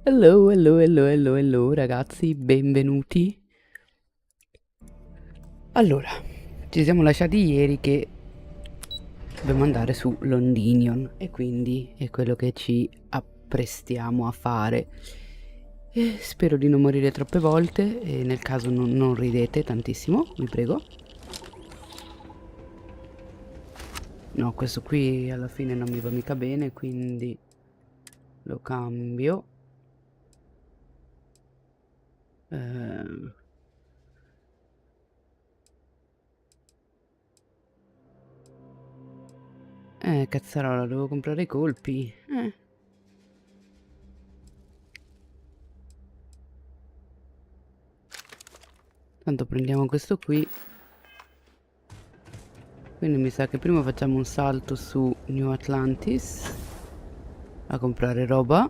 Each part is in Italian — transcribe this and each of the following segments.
Hello, hello, hello, hello, hello ragazzi, benvenuti. Allora, ci siamo lasciati ieri che dobbiamo andare su Londinion e quindi è quello che ci apprestiamo a fare. E spero di non morire troppe volte e nel caso non ridete tantissimo, vi prego. No, questo qui alla fine non mi va mica bene, quindi lo cambio. Cazzarola, devo comprare i colpi. Tanto prendiamo questo qui. Quindi mi sa che prima facciamo un salto su New Atlantis a comprare roba.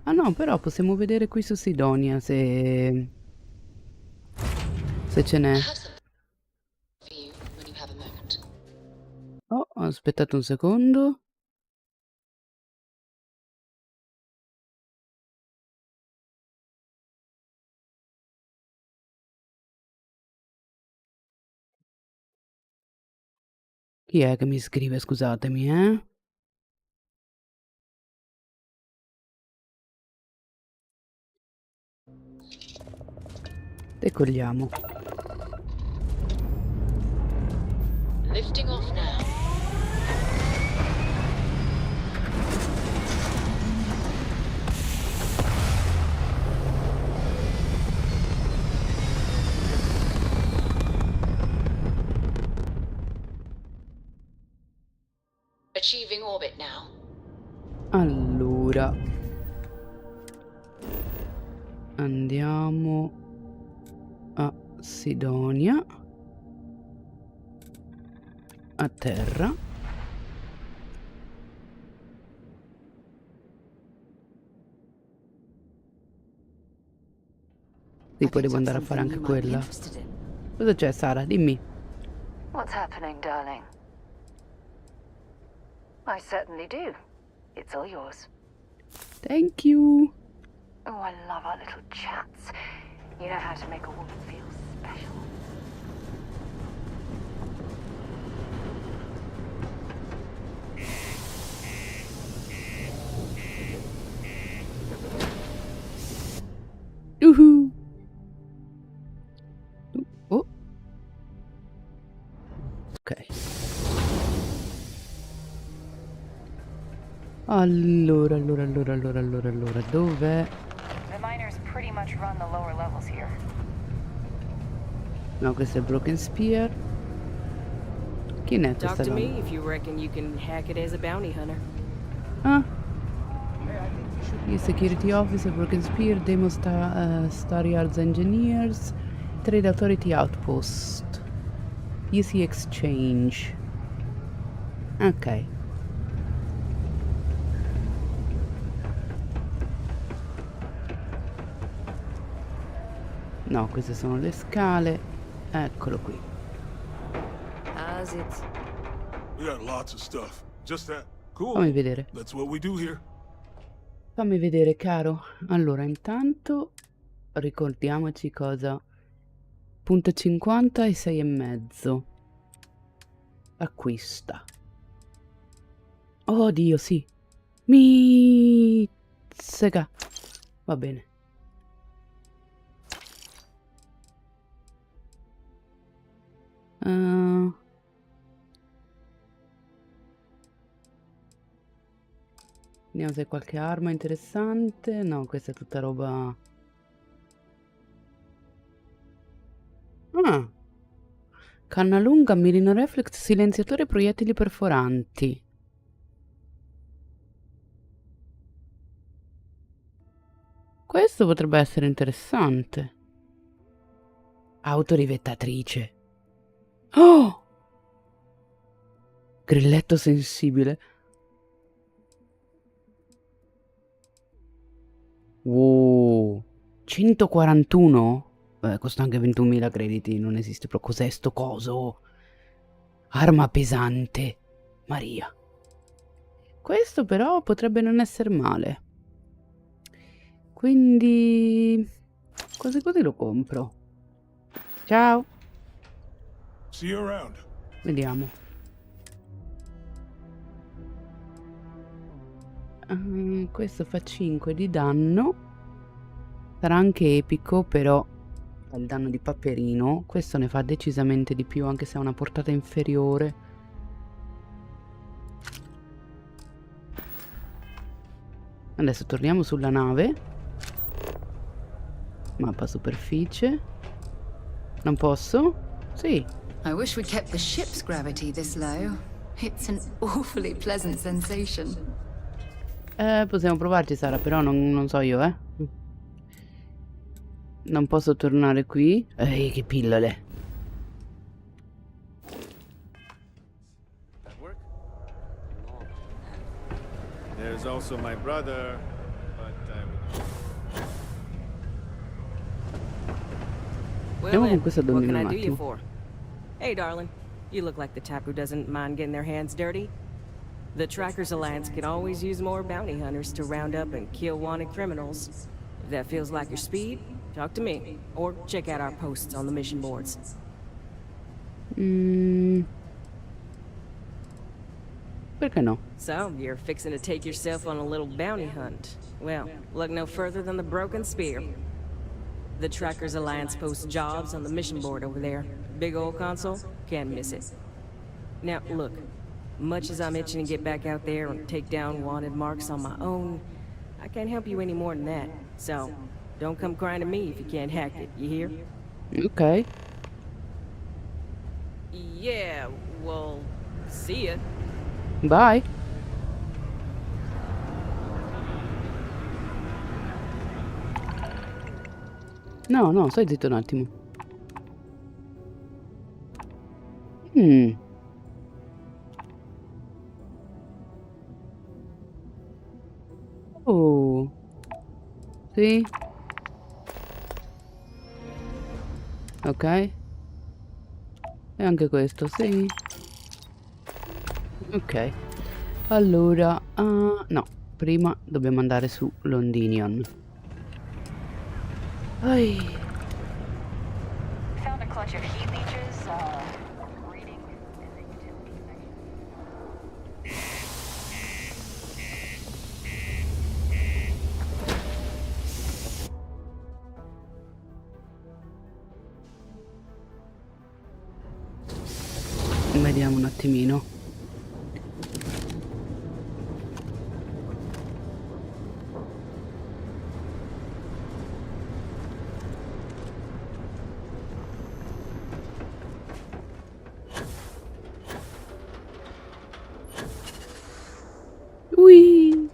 Ah no, però possiamo vedere qui su Sidonia se ce n'è. Oh, aspettate un secondo. Chi è che mi scrive? Scusatemi, Decolliamo. Lifting off now. Achieving orbit now. Allora, andiamo a Sidonia, a terra. Sì, poi devo andare a fare anche quella. Cosa c'è, Sara? Dimmi. What's happening, darling? I certainly do. It's all yours. Thank you. Oh, I love our little chats. You know how to make a woman feel special. Uhu. Oh. Ok. Allora, dov'è? The miners pretty much run the lower levels here. No, questo è Broken Spear. Chi è questa Talk to donna? me if you reckon you can hack it as a bounty hunter. Ah. Security Officer, Broken Spear, Demo Star Yards Engineers, Trade Authority Outpost, Easy Exchange. Ok. No, queste sono le scale. Eccolo qui. How's it? We got lots of stuff. Just that. Cool. Fammi vedere. That's what we do here. Fammi vedere, caro. Allora, intanto ricordiamoci cosa. Punto 50 e 6,5. Acquista. Oh Dio, sì. Sega. Va bene. Vediamo se hai qualche arma interessante. No, questa è tutta roba. Ah. Canna lunga, mirino reflex, silenziatore, proiettili perforanti. Questo potrebbe essere interessante. Autorivettatrice. Oh! Grilletto sensibile. Wow. 141? Costa anche 21.000 crediti, non esiste proprio. Cos'è sto coso? Arma pesante. Maria. Questo però potrebbe non essere male. Quindi... quasi quasi lo compro. Ciao. See you around. Vediamo. Questo fa 5 di danno. Sarà anche epico, però fa il danno di Paperino. Questo ne fa decisamente di più, anche se ha una portata inferiore. Adesso torniamo sulla nave. Mappa superficie. Non posso? Sì. I wish we kept the ship's gravity this low. It's an awfully pleasant sensation. Possiamo provarci, Sara, però non so io, Non posso tornare qui. Ehi, che pillole. There's also my brother, but Andiamo con questa what donnina can I un do you attimo. for? Hey, darling. You look like the type who doesn't mind getting their hands dirty. The Trackers Alliance can always use more bounty hunters to round up and kill wanted criminals. If that feels like your speed, talk to me, or check out our posts on the mission boards. Perché no? So, you're fixing to take yourself on a little bounty hunt. Well, look no further than the Broken Spear. The Trackers Alliance posts jobs on the mission board over there. Big old console, can't miss it. Now, look, much as I'm itching to get back out there and take down wanted marks on my own, I can't help you any more than that. So, don't come crying to me if you can't hack it, you hear? Ok. Yeah, well, see ya. Bye. No, stai zitto un attimo. Oh. Sì. Ok. E anche questo, sì. Ok. Allora, no. Prima dobbiamo andare su Londinion. Ai. Found a clutch of heat leeches, reading in the utility section. Vediamo un attimino. Ui.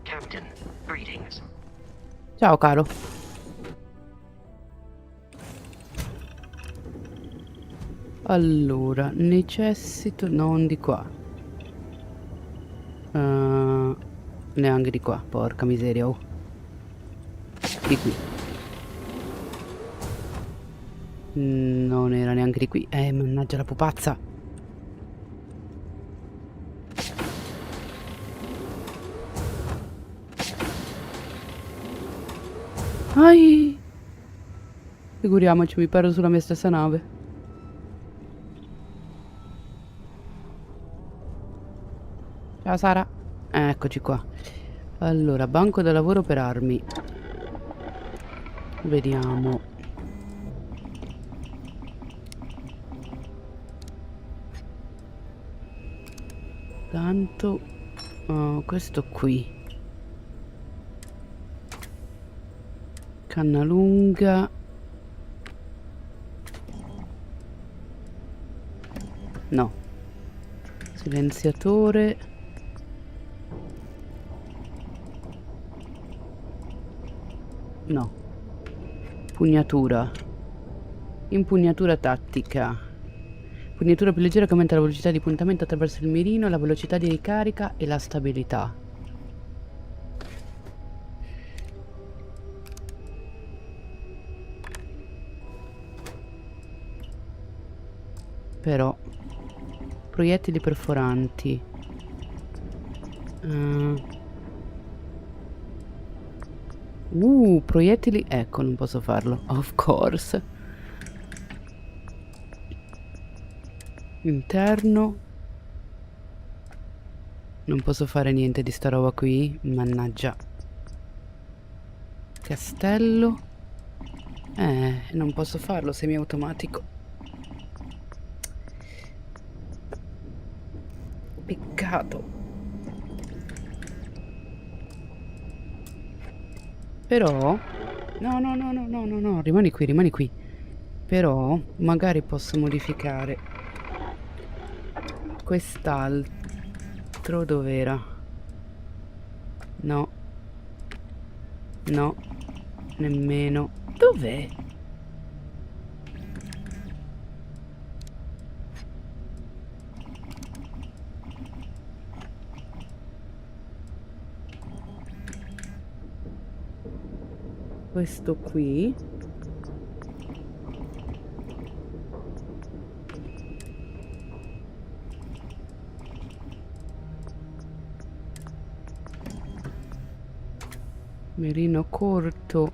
Captain, greetings. Ciao caro. Allora, necessito non di qua. Neanche di qua, porca miseria. Oh. Di qui. Non era neanche di qui. Mannaggia la pupazza. Ai. Figuriamoci, mi perdo sulla mia stessa nave. Ciao Sara. Eccoci qua. Allora, banco da lavoro per armi. Vediamo. Tanto questo qui. Canna lunga. No. Silenziatore. No. Pugnatura. Impugnatura tattica. Impugnatura più leggera che aumenta la velocità di puntamento attraverso il mirino, la velocità di ricarica e la stabilità. Però proiettili perforanti. Proiettili. Ecco, non posso farlo. Of course. Interno. Non posso fare niente di sta roba qui. Mannaggia. Castello. Non posso farlo semiautomatico. Peccato. Però no, rimani qui. Però magari posso modificare quest'altro. Dov'era? No, nemmeno. Dov'è? Questo qui. Mirino corto,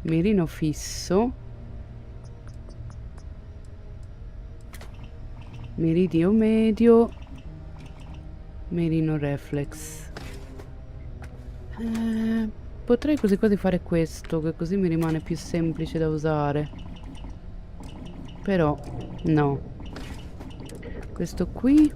mirino fisso, meridio medio, mirino reflex. Potrei così quasi fare questo, che così mi rimane più semplice da usare. Però no. Questo qui.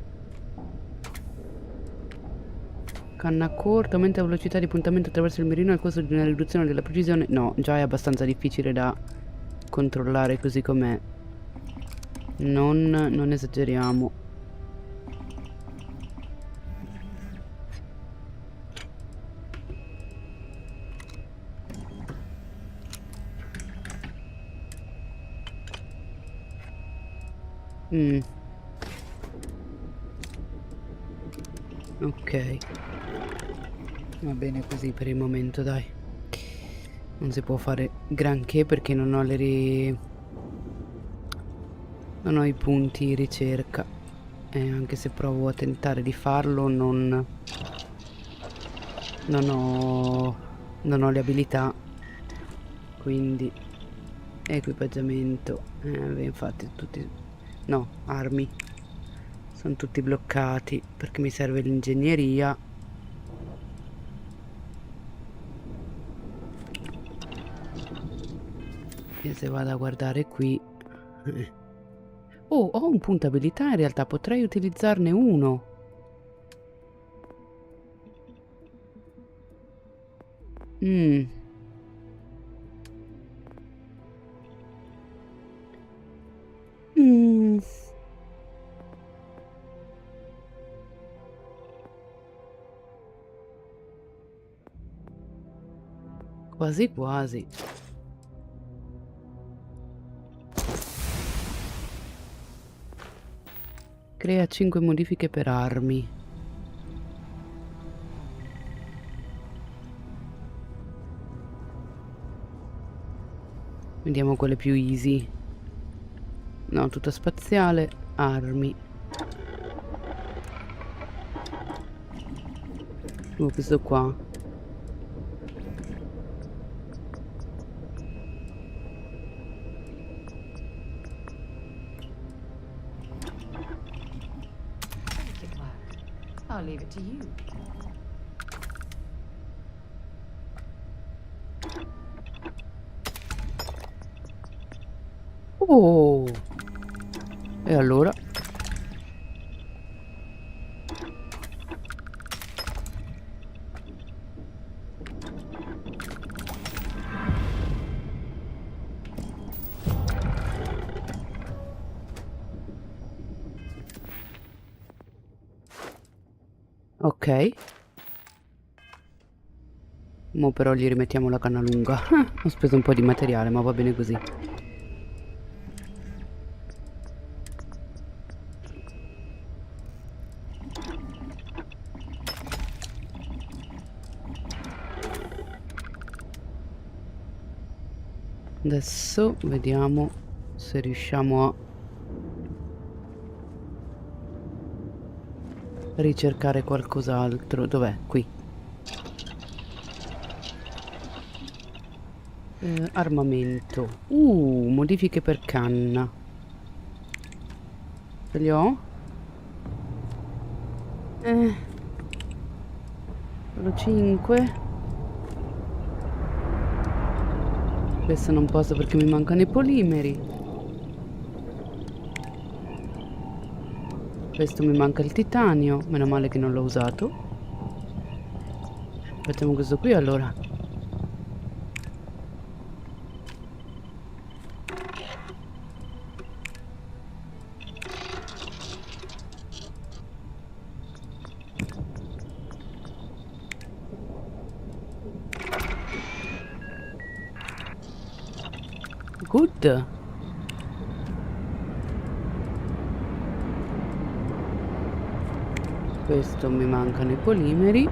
Canna corta, aumenta la velocità di puntamento attraverso il mirino al costo di una riduzione della precisione. No, già è abbastanza difficile da controllare così com'è. Non esageriamo. Ok. Va bene così per il momento, dai. Non si può fare granché perché non ho non ho i punti ricerca. E anche se provo a tentare di farlo non ho le abilità. Quindi equipaggiamento. Infatti tutti. No, armi. Sono tutti bloccati perché mi serve l'ingegneria. E se vado a guardare qui. Oh, ho un punto abilità, in realtà potrei utilizzarne uno. Quasi quasi. Crea 5 modifiche per armi. Vediamo quelle più easy. No, tutta spaziale, armi. Questo qua. I'll leave it to you. Oh! E allora? Ok. Mo però gli rimettiamo la canna lunga. Ho speso un po' di materiale, ma va bene così. Adesso vediamo se riusciamo a ricercare qualcos'altro. Dov'è? Qui. Armamento. Modifiche per canna. Ce li ho? Solo 5. Questo non posso perché mi mancano i polimeri. Questo mi manca il titanio. Meno male che non l'ho usato. Facciamo questo qui allora. Good. Questo mi mancano i polimeri.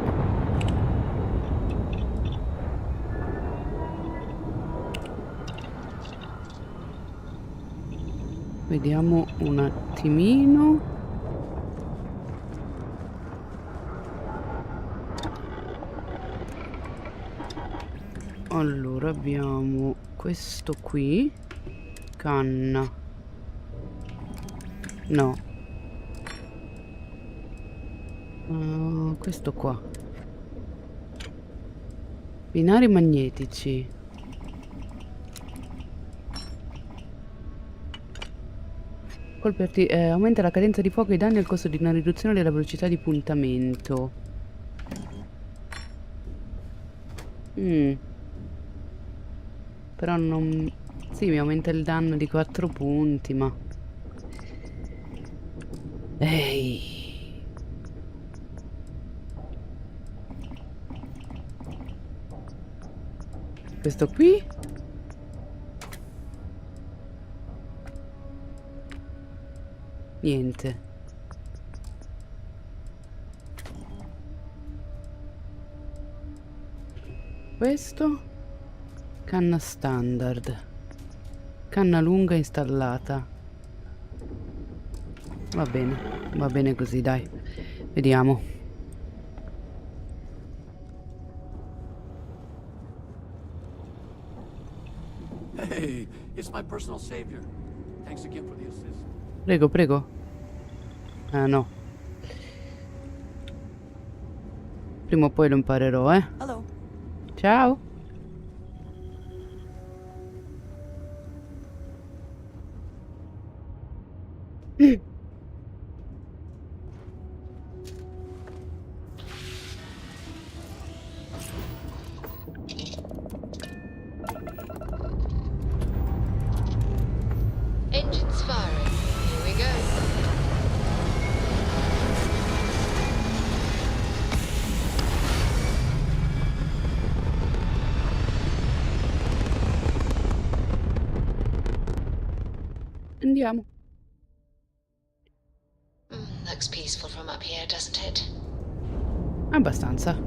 Vediamo un attimino. Allora abbiamo questo qui. Canna. No. Questo qua. Binari magnetici. Colpi aumenta la cadenza di fuoco e i danni al costo di una riduzione della velocità di puntamento. Però non... Sì, mi aumenta il danno di 4 punti, ma... Ehi... Questo qui? Niente. Questo? Canna standard. Canna lunga installata. Va bene così, dai. Vediamo. Hey, it's my personal savior. Thanks again for the assist. Prego, prego. Ah, no. Prima o poi lo imparerò, eh. Hello. Ciao. Engines firing. Here we go. Andiamo. Looks peaceful from up here, doesn't it? Abbastanza.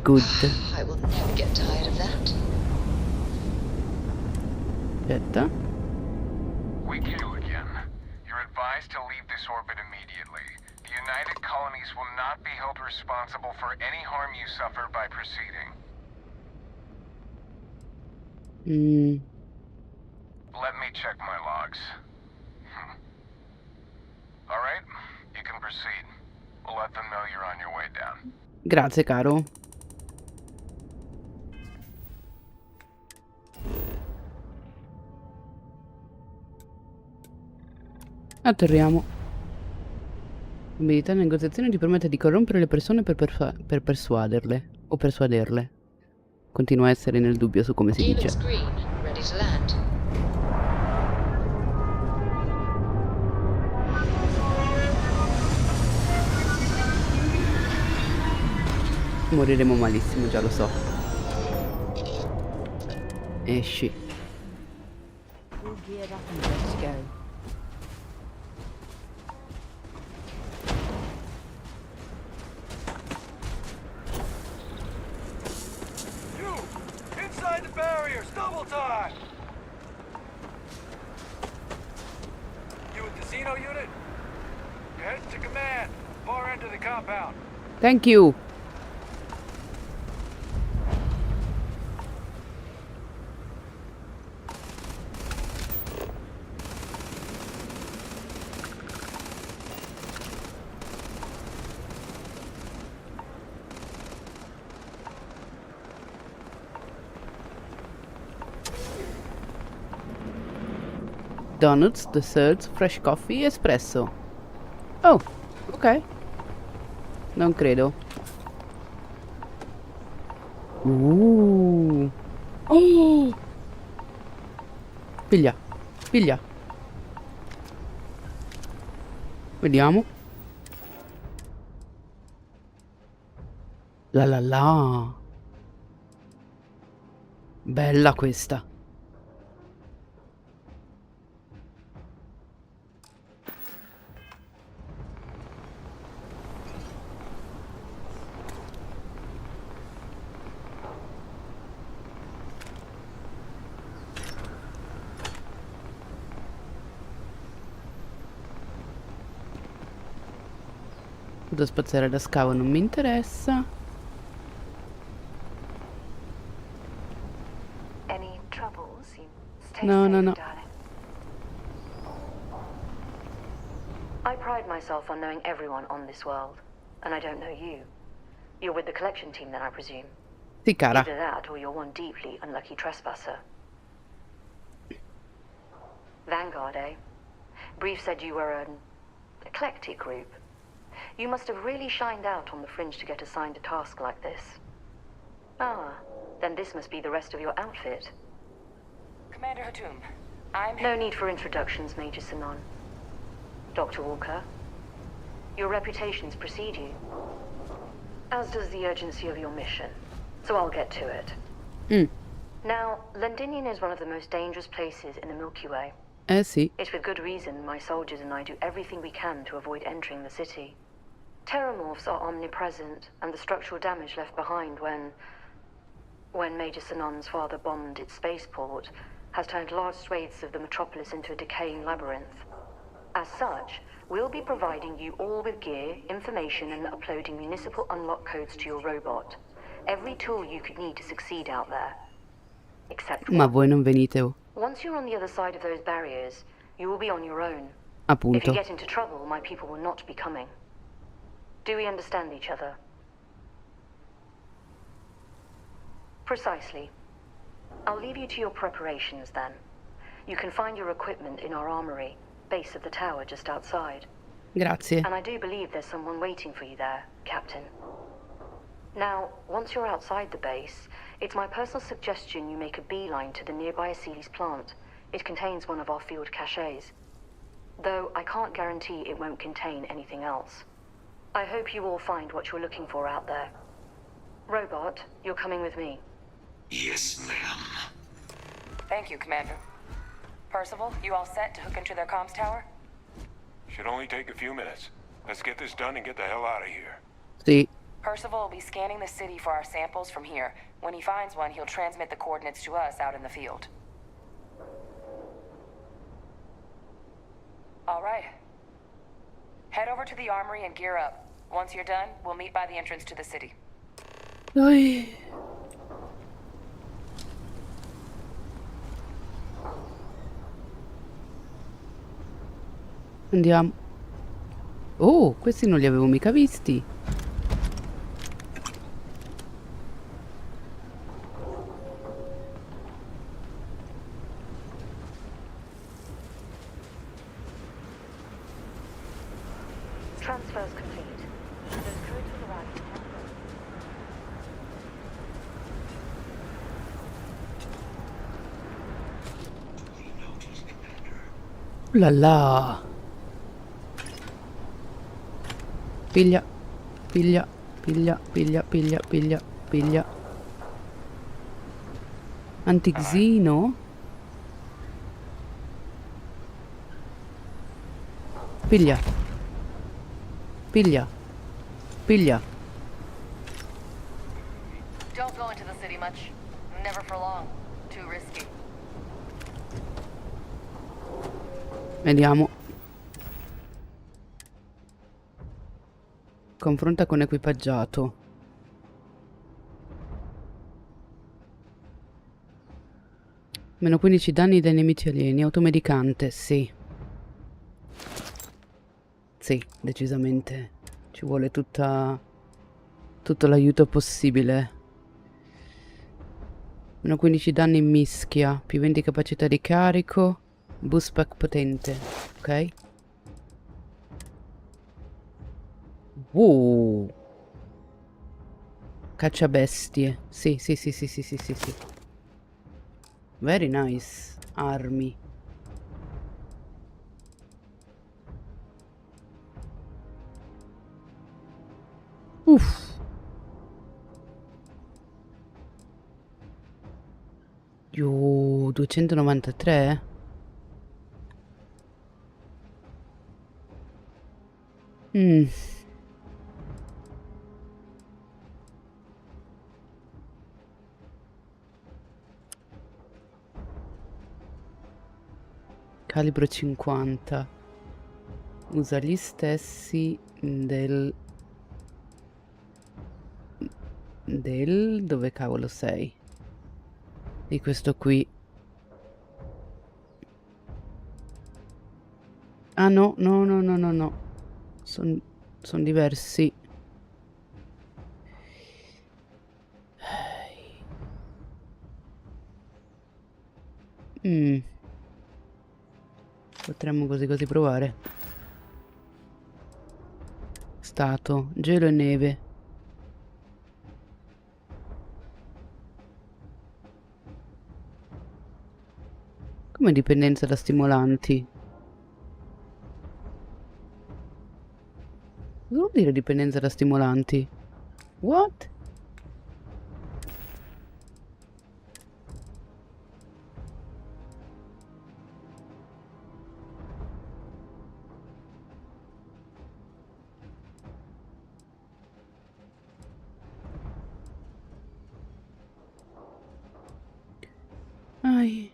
Good. I will never get tired of that. Aspetta. We kill again. You're advised to leave this orbit immediately. The United Colonies will not be held responsible for any harm you suffer by proceeding. Let me check my logs. Alright, you can proceed. We'll let them know you're on your way down. Grazie, caro. Atterriamo. L'abilità di negoziazione ti permette di corrompere le persone per persuaderle o persuaderle. Continua a essere nel dubbio su come si dice. Helix green, ready to land. Moriremo malissimo, già lo so. Esci. All geared up and ready to go. You! Inside the barriers! Double time! You a casino unit? You're heading to command. Far end of the compound. Thank you. Donuts, desserts, fresh coffee, espresso. Oh, ok. Non credo. Oh. Piglia, piglia. Vediamo. La la la. Bella questa. Da spazzare da scavo non mi interessa. Any troubles? You stay No, safe, no, no. darling. I pride myself on knowing everyone on this world, and I don't know you. You're with the collection team then, I presume. Sì, cara. Either that or you're one deeply unlucky trespasser. Vanguard, eh? Brief said you were an eclectic group. You must have really shined out on the fringe to get assigned a task like this. Ah, then this must be the rest of your outfit. Commander Hatum, I'm... No need for introductions, Major Sinon. Dr. Walker, your reputations precede you, as does the urgency of your mission, so I'll get to it. Now, Londinion is one of the most dangerous places in the Milky Way. Sì. It's with good reason my soldiers and I do everything we can to avoid entering the city. Terramorphs are omnipresent, and the structural damage left behind when Major Sinon's father bombed its spaceport has turned large swathes of the metropolis into a decaying labyrinth. As such, we'll be providing you all with gear, information, and uploading municipal unlock codes to your robot. Every tool you could need to succeed out there. Except Ma one. voi non venite, oh. Once you're on the other side of those barriers, you will be on your own. If Appunto. you get into trouble, my people will not be coming. Do we understand each other? Precisely. I'll leave you to your preparations then. You can find your equipment in our armory, base of the tower just outside. Grazie. And I do believe there's someone waiting for you there, Captain. Now, once you're outside the base, it's my personal suggestion you make a beeline to the nearby Aceles plant. It contains one of our field caches. Though I can't guarantee it won't contain anything else. I hope you all find what you're looking for out there. Robot, you're coming with me. Yes, ma'am. Thank you, Commander. Percival, you all set to hook into their comms tower? Should only take a few minutes. Let's get this done and get the hell out of here. Sì. Percival will be scanning the city for our samples from here. When he finds one, he'll transmit the coordinates to us out in the field. All right. Head over to the armory and gear up. Once you're done, we'll meet by the entrance to the city. Dai. Andiamo. Oh, questi non li avevo mica visti. Transfers complete. Those codes will arrive in 10 minutes. La la. Piglia. Piglia. Piglia, piglia, piglia, piglia, piglia. Antixino? Piglia. Piglia. Piglia. Don't go into the city much. Never for long. Too risky. Vediamo. Confronta con equipaggiato. Meno 15 danni dai nemici alieni. Automedicante, sì. Sì, decisamente. Ci vuole tutto l'aiuto possibile. Meno 15 danni in mischia. Più 20 capacità di carico. Boost pack potente. Ok. Caccia bestie. Sì, sì, sì, sì, sì, sì, sì, sì. Very nice. Armi. Uff. 293? Calibro 50. Usa gli stessi del... Dove cavolo sei? Di questo qui. Ah no, no, no, no, no, no. Sono diversi. Potremmo così provare. Stato, gelo e neve. Come dipendenza da stimolanti? Cosa vuol dire dipendenza da stimolanti? What? Ai.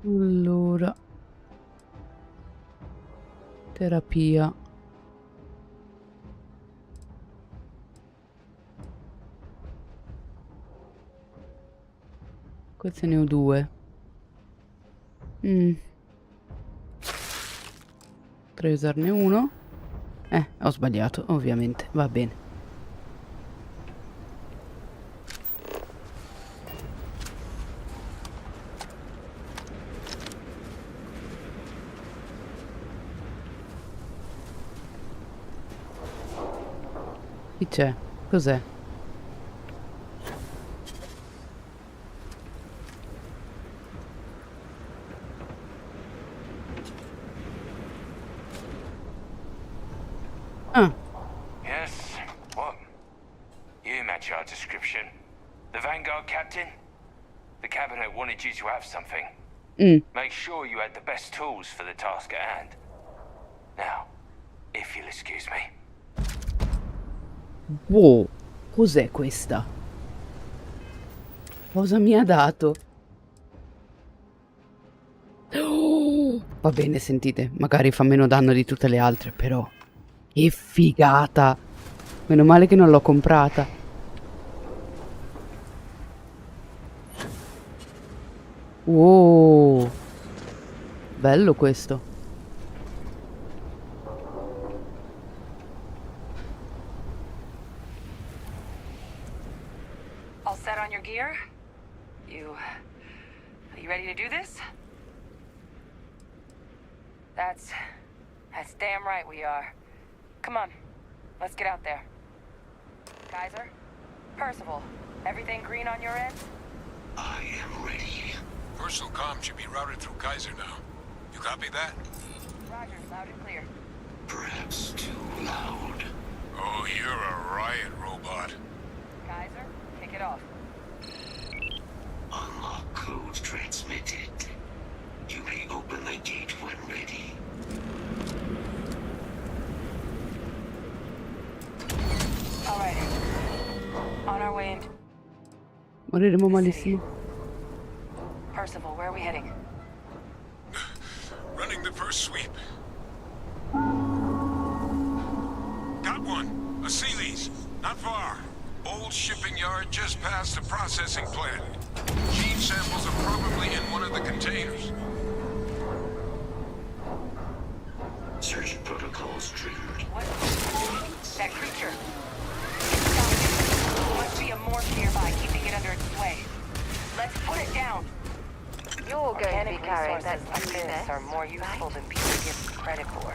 Allora. Terapia. Queste ne ho 2. Potrei usarne uno. Ho sbagliato, ovviamente. Va bene. Chi c'è? Cos'è? Ah. Yes? What? You match our description. The Vanguard captain? The cabinet wanted you to have something. Make sure you had the best tools for the task at hand. Now, if you'll excuse me. Wow, cos'è questa? Cosa mi ha dato? Oh, va bene, sentite, magari fa meno danno di tutte le altre, però che figata! Meno male che non l'ho comprata. Wow, bello questo. All set on your gear? Are you ready to do this? That's damn right we are. Come on, let's get out there. Kaiser? Percival, everything green on your end? I am ready. Personal comm should be routed through Kaiser now. You copy that? Roger, loud and clear. Perhaps too loud. Oh, you're a riot robot. Kaiser, kick it off. Unlock code transmitted. You may open the gate when ready. All right. On our way into Moriremo malissimo. Percival, where are we heading? Running the first sweep. Got one. A Sealy's. Not far. Old shipping yard just past the processing plant. Gene samples are probably in one of the containers. Search protocols triggered. What? That creature. Must be a morph nearby, keeping it under its sway. Let's put it down. You're going to be carrying that Resources like this are more useful than people give credit for.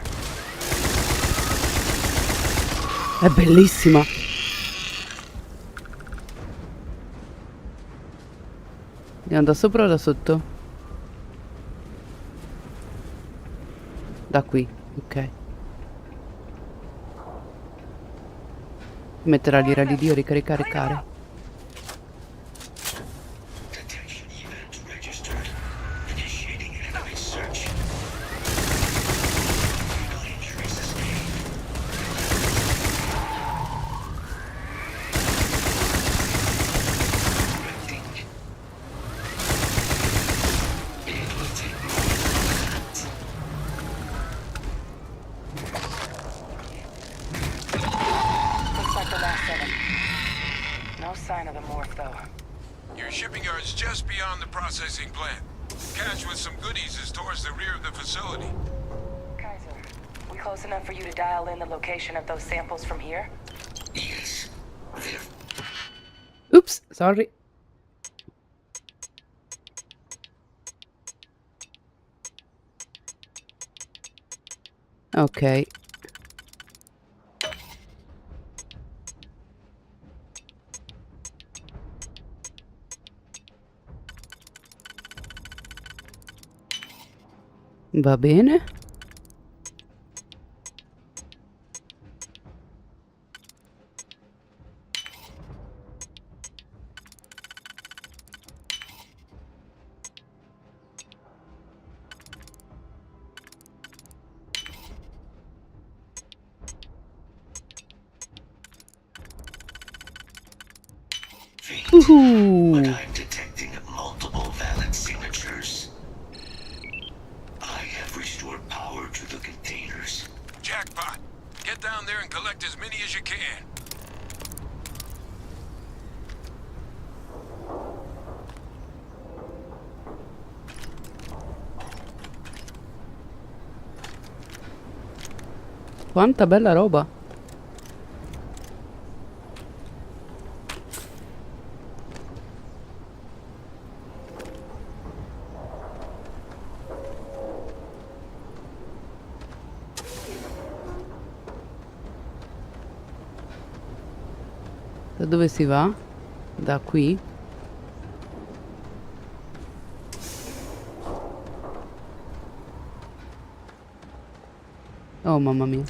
È bellissima. Andiamo da sopra o da sotto? Da qui, ok. Mettere l'ira di Dio, ricaricare. Detection event registered. Initiating an enemy search. Fatal injury sustained. Correcting. It will take more than that. Looks like the last of them. No sign of the morph, though. Your shipping yard's just beyond the processing plant. Cache with some goodies is towards the rear of the facility. Kaiser, we close enough for you to dial in the location of those samples from here? Yes. There. Oops, sorry. Ok. Va bene. But I'm detecting multiple valid signatures. I have restored power to the containers. Jackpot. Get down there and collect as many as you can. Quanta bella roba. Da dove si va? Da qui? Oh mamma mia.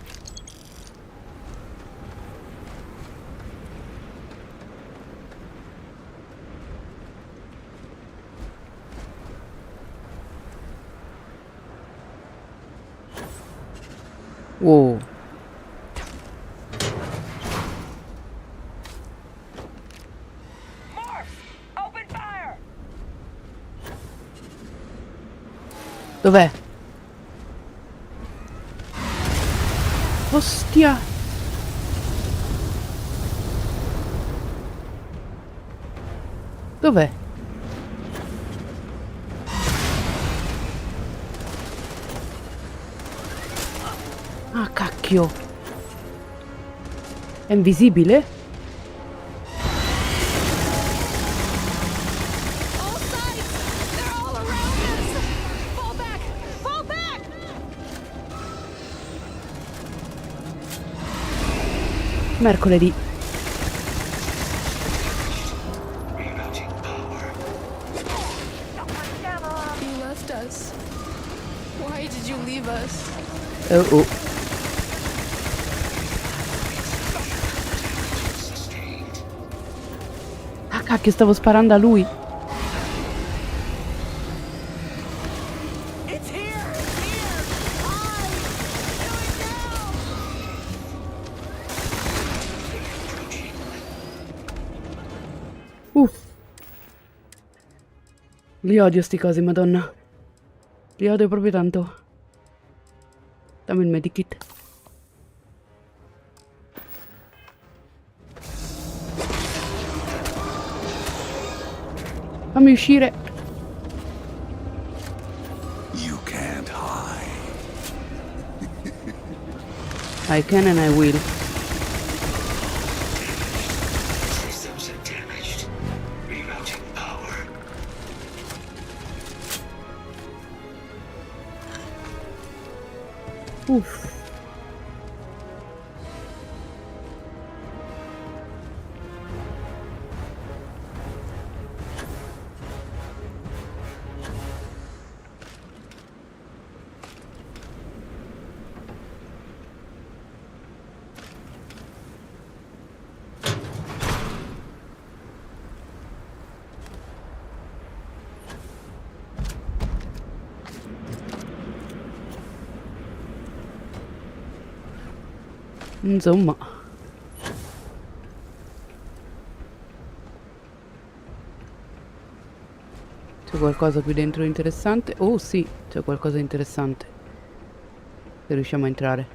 Wow. Open fire! Dov'è? Ostia! Dov'è? Ah, cacchio! È invisibile? Mercoledì. Rerouting power. Oh. Ah, cacchio, stavo sparando a lui. Li odio sti cosi, madonna. Li odio proprio tanto. Dammi il medikit. Fammi uscire. You can't hide. I can and I will. Systems are damaged. Rerouting power. Uff. Insomma. C'è qualcosa qui dentro interessante? Oh sì, c'è qualcosa di interessante. Se riusciamo a entrare.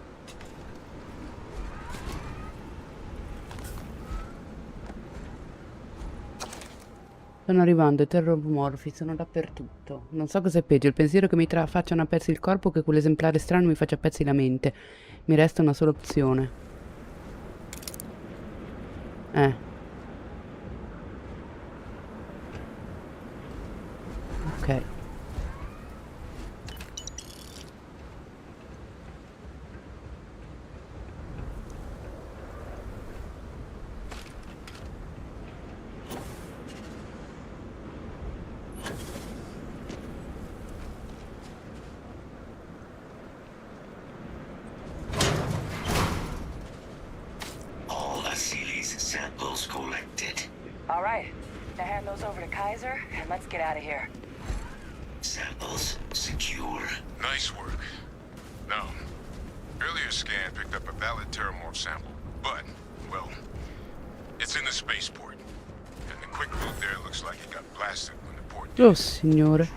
Stanno arrivando i terromorfi, sono dappertutto. Non so cosa è peggio, il pensiero che mi facciano a pezzi il corpo o che quell'esemplare strano mi faccia a pezzi la mente. Mi resta una sola opzione. Ok. Samples collected. All right. Now hand those over to Kaiser, and let's get out of here. Samples secure. Nice work. Now, earlier scan picked up a valid terramorph sample, but, well, it's in the spaceport. And the quick route there looks like it got blasted when the port did. Oh, signore.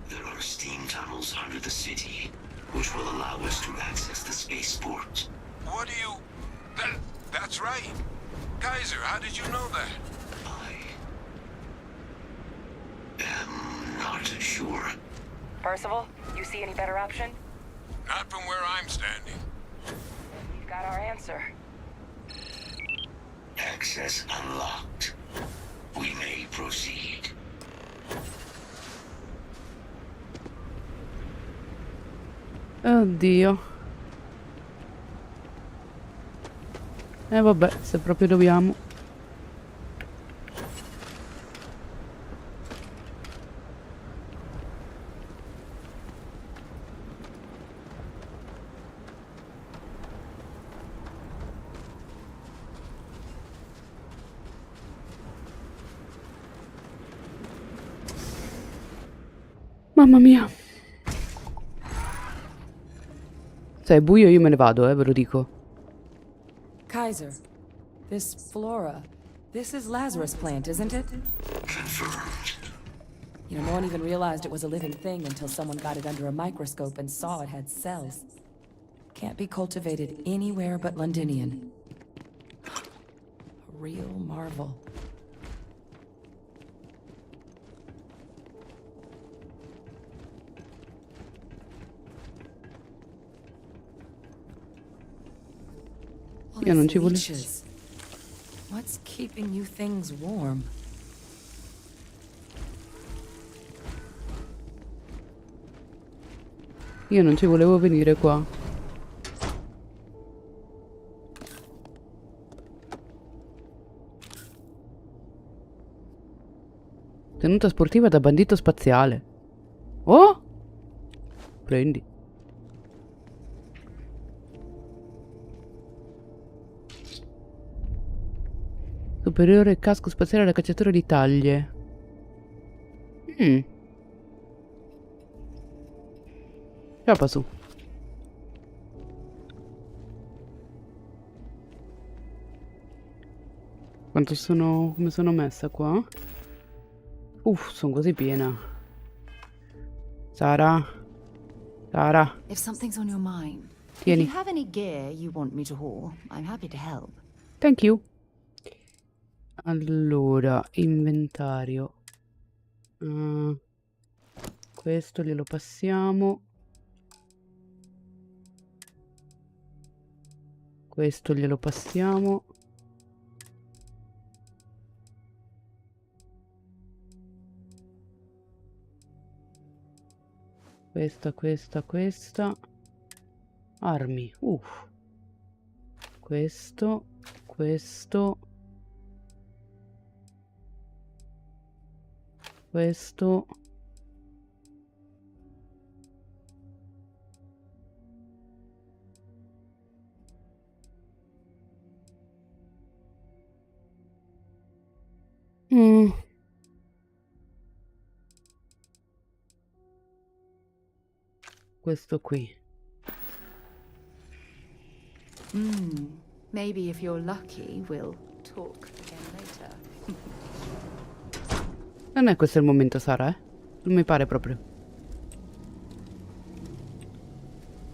There are steam tunnels under the city, which will allow us to access the spaceport. What do you... That's right. Kaiser, how did you know that? I am not sure. Percival, you see any better option? Not from where I'm standing. We've got our answer. Access unlocked. We may proceed. Oddio. Vabbè, se proprio dobbiamo. Mamma mia. Se è buio io me ne vado, ve lo dico. Kaiser, this flora, this is Lazarus plant, isn't it? Confirmed. You know, no one even realized it was a living thing until someone got it under a microscope and saw it had cells. Can't be cultivated anywhere but Londinion. A real marvel. Io non ci volevo. What's keeping you things warm? Io non ci volevo venire qua. Tenuta sportiva da bandito spaziale. Oh! Prendi. Superiore casco spaziale da cacciatore di taglie. Ciapa su. Quanto sono... come sono messa qua? Sono quasi piena. Sara. Sara. If something's on your mind, Tieni. if you have any gear you want me to haul, I'm happy to help. Thank you. Allora, inventario. Questo glielo passiamo. Questo glielo passiamo. Questa. Armi. Questo. Questo. Questo qui. Maybe if you're lucky, we'll talk again later. Non è questo il momento, Sara, eh? Non mi pare proprio.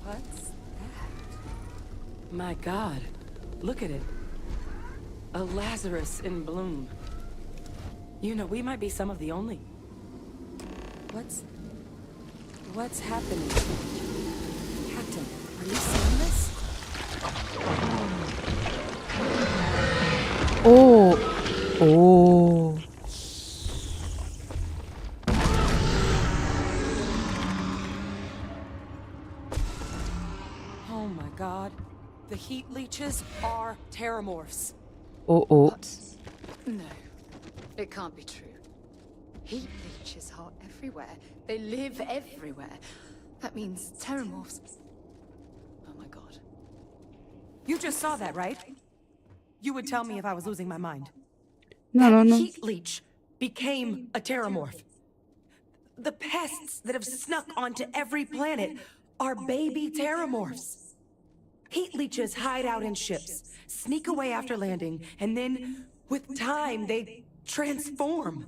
What's that? My God, look at it. A Lazarus in bloom. You know, we might be some of the only... What's happening? Captain, are you seeing this? Oh. Oh my God. The heat leeches are terramorphs. Oh. What? No, it can't be true. Heat leeches are everywhere. They live everywhere. That means terramorphs. Oh my God. You just saw that, right? You would tell me if I was losing my mind. No. Heat leech became a terramorph. The pests that have snuck onto every planet are baby terramorphs. Heat leeches hide out in ships, sneak away after landing, and then, with time, they transform.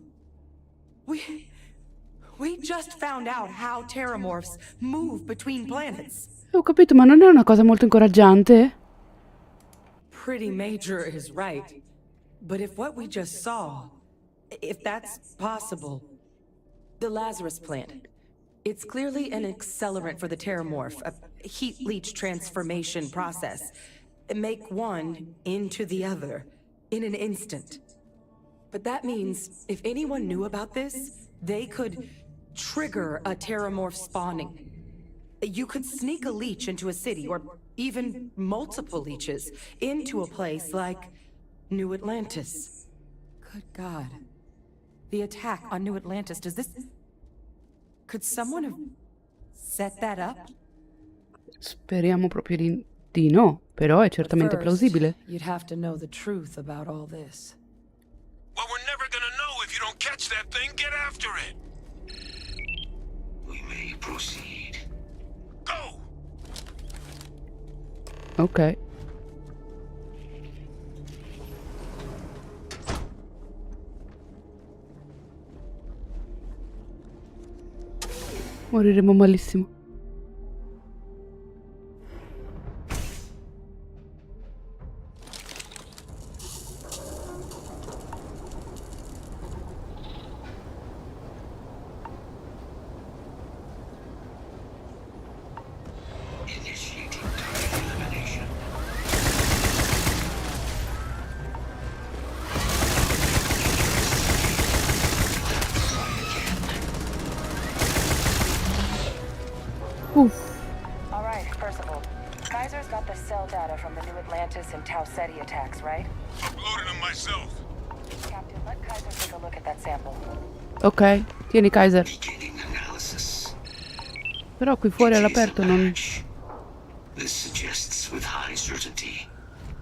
We just found out how terramorphs move between planets. Ho capito, ma non è una cosa molto incoraggiante? Pretty major is right. But if what we just saw, if that's possible, the Lazarus plant, it's clearly an accelerant for the terramorph, a heat leech transformation process. Make one into the other in an instant. But that means if anyone knew about this, they could trigger a terramorph spawning. You could sneak a leech into a city, or even multiple leeches, into a place like New Atlantis. Good God. The attack on New Atlantis, does this... Could someone have set that up? Speriamo proprio di no, però è certamente plausibile. You'd have to know the truth about all this. Well, we're never gonna know if you don't catch that thing. Get after it. We may proceed. Go! Ok. Moriremo malissimo. All right, first of all, Kaiser's got the cell data from the New Atlantis and Tau Ceti attacks, right? Uploading them myself. Captain, let Kaiser take a look at that sample. Ok, tieni Kaiser. Beginning analysis. Però qui fuori all'aperto non... This suggests with high certainty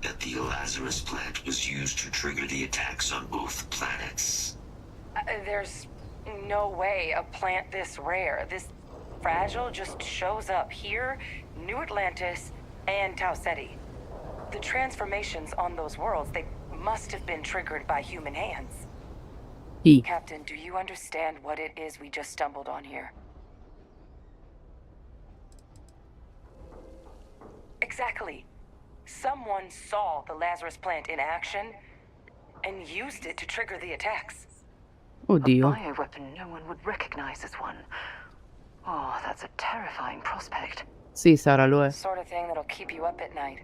that the The Lazarus plant was used to trigger the attacks on both planets. There's no way a plant this rare, this fragile, just shows up here, New Atlantis, and Tau Ceti. The transformations on those worlds, they must have been triggered by human hands. Captain, do you understand what it is we just stumbled on here? Exactly. Someone saw the Lazarus plant in action and used it to trigger the attacks. Oddio. A bioweapon no one would recognize as one. Oh, that's a terrifying prospect. Sì, Sara, lo è. Sort of thing that'll keep you up at night.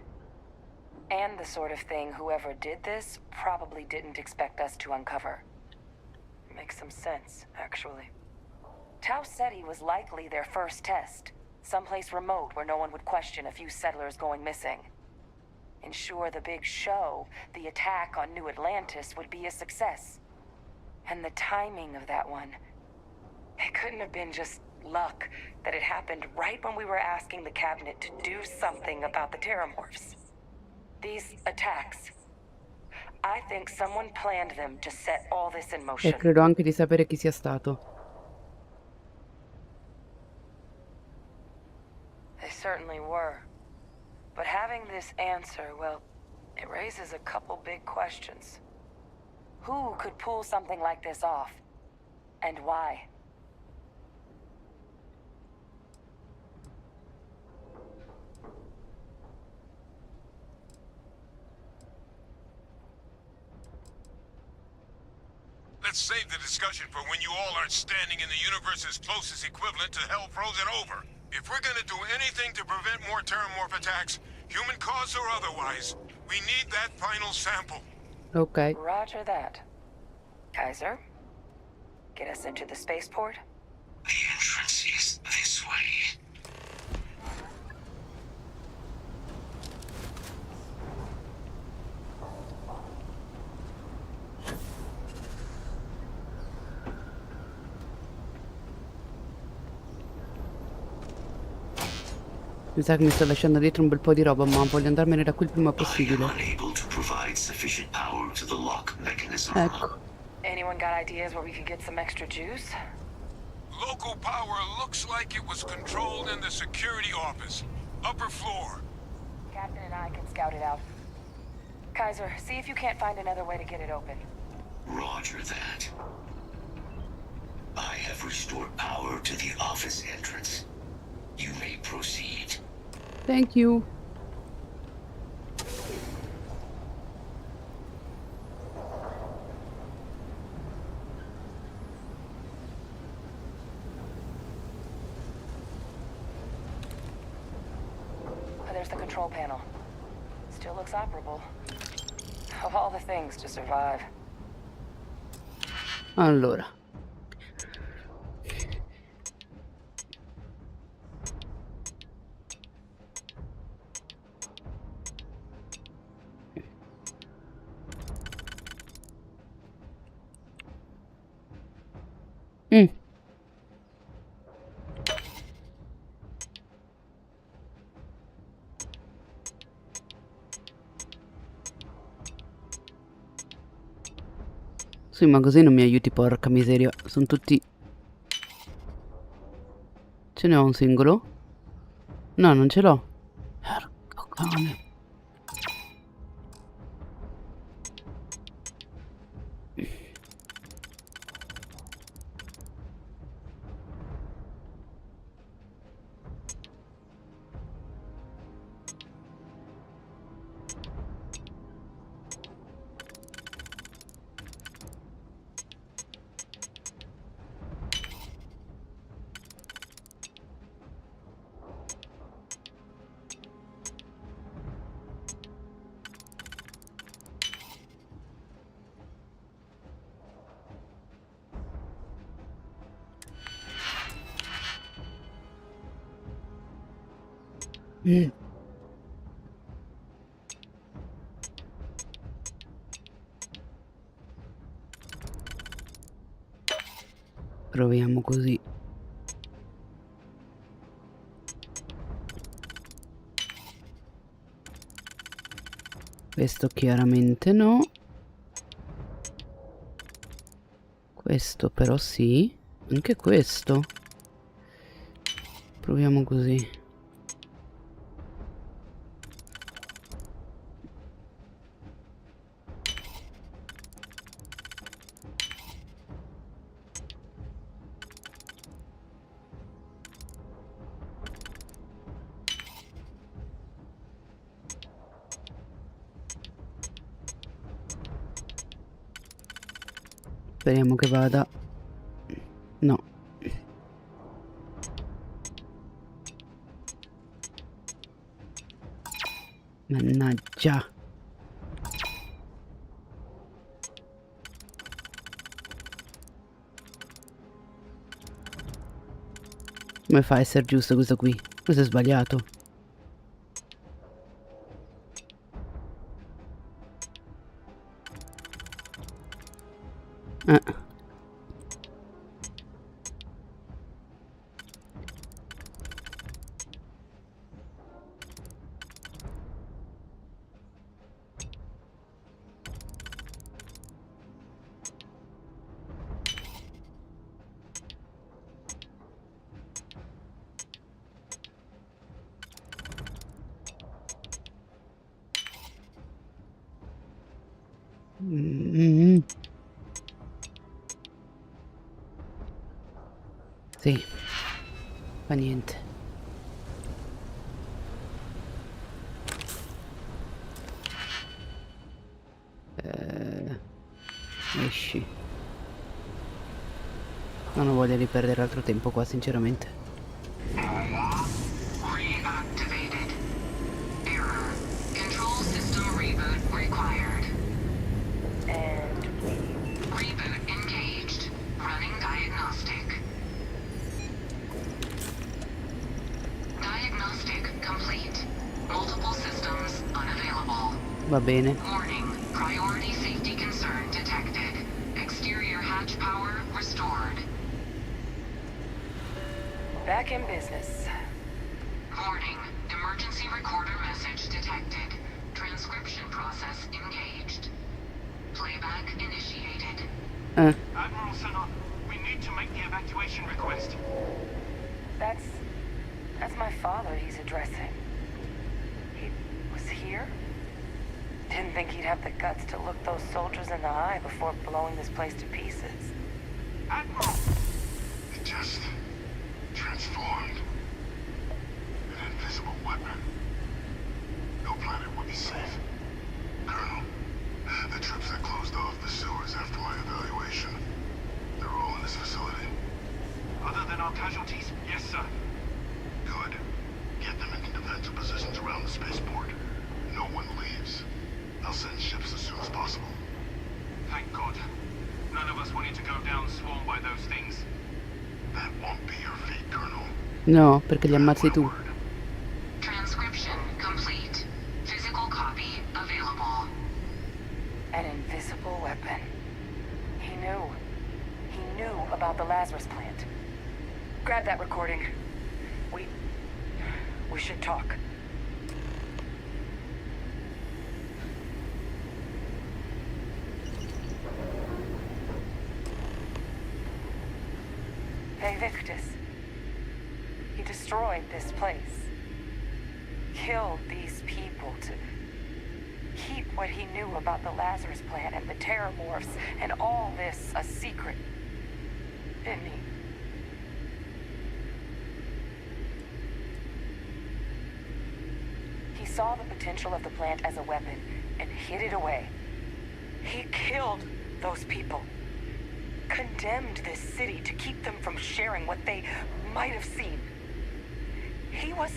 And the sort of thing whoever did this probably didn't expect us to uncover. Makes some sense, actually. Tau Ceti was likely their first test. Someplace remote where no one would question a few settlers going missing. Ensure the big show, the attack on New Atlantis, would be a success. And the timing of that one, it couldn't have been just luck that it happened right when we were asking the cabinet to do something about the terramorphs. These attacks, I think someone planned them to set all this in motion. E credo anche di sapere chi sia stato. They certainly were. But having this answer, well, it raises a couple big questions. Who could pull something like this off? And why? Let's save the discussion for when you all aren't standing in the universe's closest equivalent to hell frozen over. If we're gonna do anything to prevent more terramorph attacks, human cause or otherwise, we need that final sample. Ok. Roger that. Kaiser, get us into the spaceport? The entrance is this way. Mi sa che mi sto lasciando dietro un bel po' di roba, ma voglio andarmene da qui il prima possibile. Ecco. Anyone got ideas where we could get some extra juice? Local power looks like it was controlled in the security office. Upper floor. Captain and I can scout it out. Kaiser, see if you can't find another way to get it open. Roger that. I have restored power to the office entrance. You may proceed. Thank you. There's the control panel. Still looks operable. Of all the things to survive. Allora. Sì, ma così non mi aiuti, porca miseria. Sono tutti... Ce ne ho un singolo? No, non ce l'ho. Porco cane. Proviamo così. Questo chiaramente no. Questo però sì. Anche questo. Proviamo così. Speriamo che vada. No. Mannaggia. Come fa a essere giusto questo qui? Questo è sbagliato. Sì, fa niente. Esci. Non ho voglia di perdere altro tempo qua, sinceramente. Reactivated. Error. Control system reboot required. And Reboot engaged. Running diagnostic. Diagnostic complete. Multiple systems unavailable. Va bene. Warning. Priority safety concern detected. Exterior hatch power restored. back in business. Warning. Emergency recorder message detected. Transcription process engaged. Playback initiated. Admiral Sono, we need to make the evacuation request. That's my father he's addressing. He was here? Didn't think he'd have the guts to look those soldiers in the eye before blowing this place to pieces. Admiral! It just transformed. An invisible weapon. No planet would be safe. Colonel, the troops that closed off the sewers after my evaluation, they're all in this facility. Other than our casualties? Yes, sir. Good. Get them into defensive positions around the spaceport. No one leaves. I'll send ships as soon as possible. Thank God. None of us wanted to go down swarmed by those things. That won't be your fate, Colonel. No, perché li ammazzi tu. Transcription complete. Physical copy available. An invisible weapon. He knew. He knew about the Lazarus plant. Grab that recording. We should talk. Hey, Victus. He destroyed this place. Killed these people to keep what he knew about the Lazarus plant and the Terramorphs and all this a secret. Didn't he? He saw the potential of the plant as a weapon and hid it away. He killed those people. Condemned this city to keep them from sharing what they might have seen. He was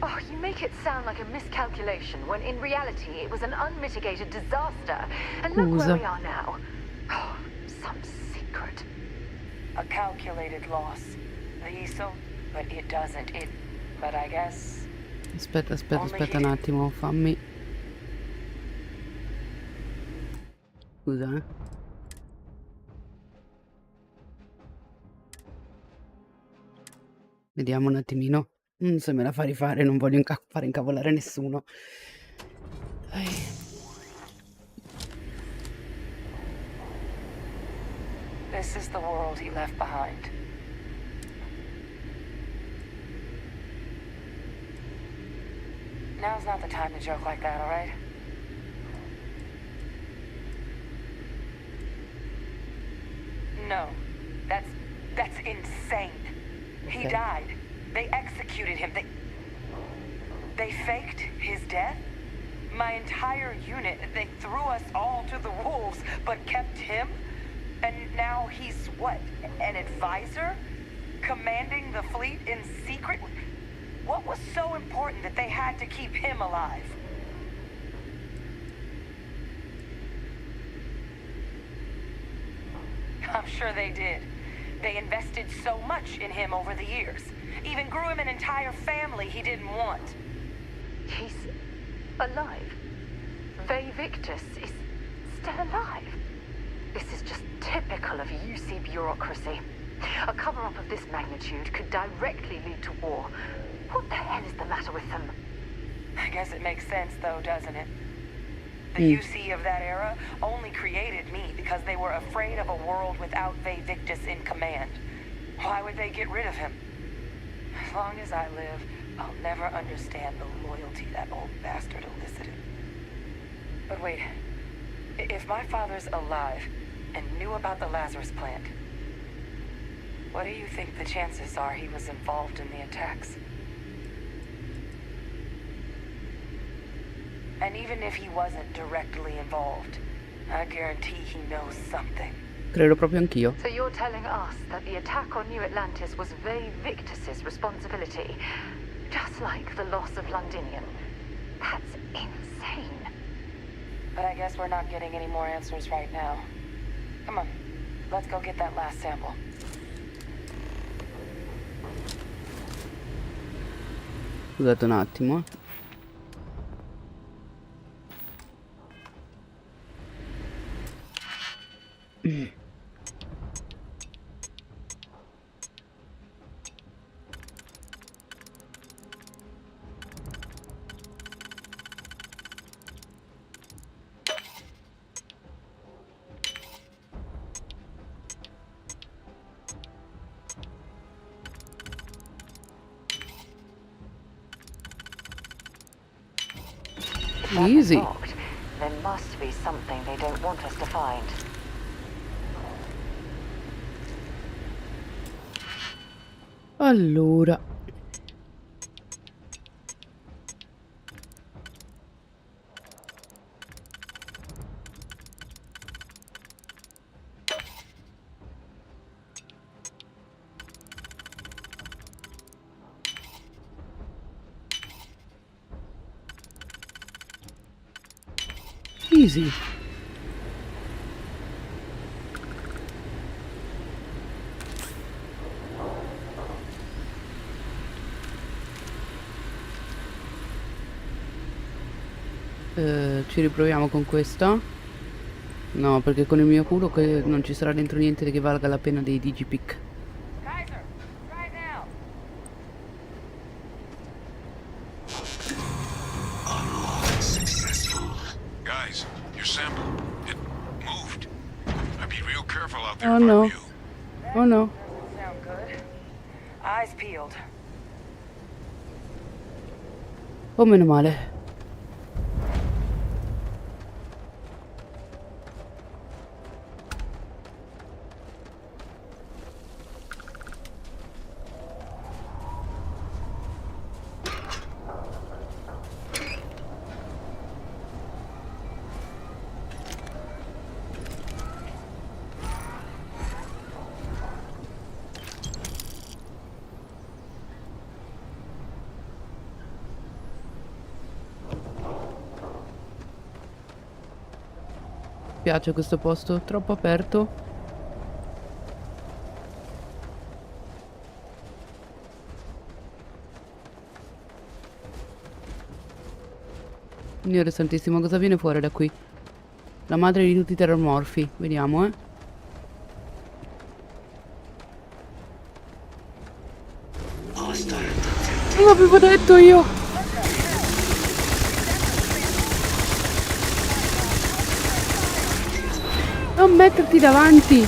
Oh, you make it sound like a miscalculation, when in reality it was an unmitigated disaster. And look where we are now. Oh, some secret. a calculated loss. Lethal, but it doesn't. But I guess... Aspetta un attimo, fammi... Scusa, . Vediamo un attimino. Se me la fa rifare, non voglio fare incavolare nessuno. This is the world he left behind. Now's not the time to joke like that, all right? No, that's insane. He died. They executed him. They faked his death? My entire unit, they threw us all to the wolves, but kept him? And now he's what, an advisor? Commanding the fleet in secret? What was so important that they had to keep him alive? I'm sure they did. They invested so much in him over the years. Even grew him an entire family he didn't want. He's alive. Ve Victus is still alive. This is just typical of UC bureaucracy. A cover-up of this magnitude could directly lead to war. What the hell is the matter with them? I guess it makes sense, though, doesn't it? The UC of that era only created me because they were afraid of a world without Ve Victus in command. Why would they get rid of him? As long as I live, I'll never understand the loyalty that old bastard elicited. But wait, if my father's alive and knew about the Lazarus plant, what do you think the chances are he was involved in the attacks? And even if he wasn't directly involved, I guarantee he knows something. Credo proprio anch'io. So you're telling us that the attack on New Atlantis was Ve Victus's responsibility, just like the loss of Londinion. That's insane. But I guess we're not getting any more answers right now. Come on, let's go get that last sample. Scusate un attimo. Easy. Locked, there must be something they don't want us to find. Allora. Easy. Ci riproviamo con questa. No, perché con il mio culo che non ci sarà dentro niente che valga la pena dei digipick. Kaiser, try it now. Unlock successful. Guys, your sample, it moved. I'd be real careful out there Oh if I no. were you. Oh no. Doesn't sound good. Eyes peeled. Oh, meno male. Mi piace questo posto, troppo aperto. Signore santissimo, cosa viene fuori da qui? La madre di tutti i terromorfi. Vediamo, Non l'avevo detto io. Non metterti davanti.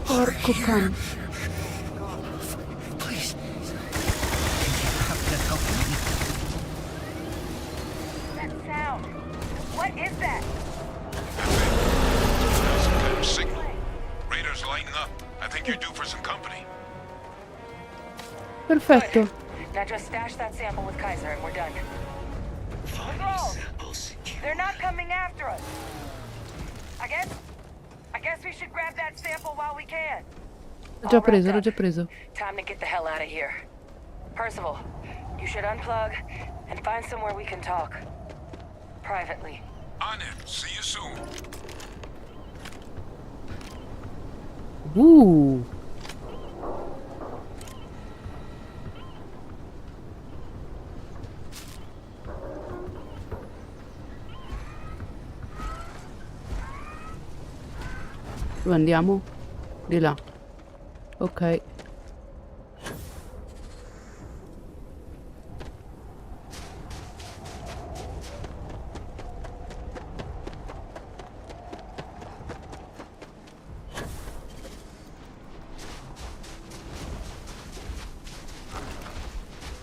Porco cane. Perfetto. Now just stash that sample with Kaiser and we're done. They're not coming after us. I guess we should grab that sample while we can. L'ho già preso, l'ho già preso. Time to get the hell out of here. Percival, you should unplug and find somewhere we can talk. Privately. On it. See you soon. Dove andiamo? Di là. Ok.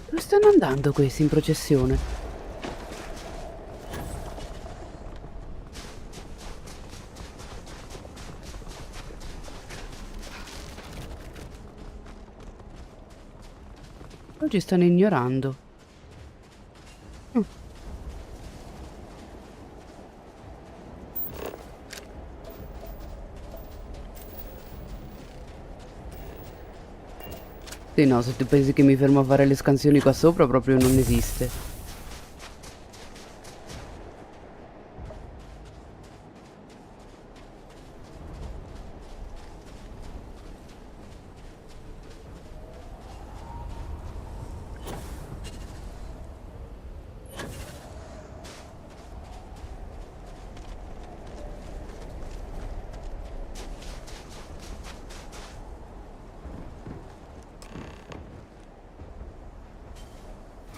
Dove stanno andando questi in processione? Ci stanno ignorando. Sì, no, se tu pensi che mi fermo a fare le scansioni qua sopra, proprio non esiste.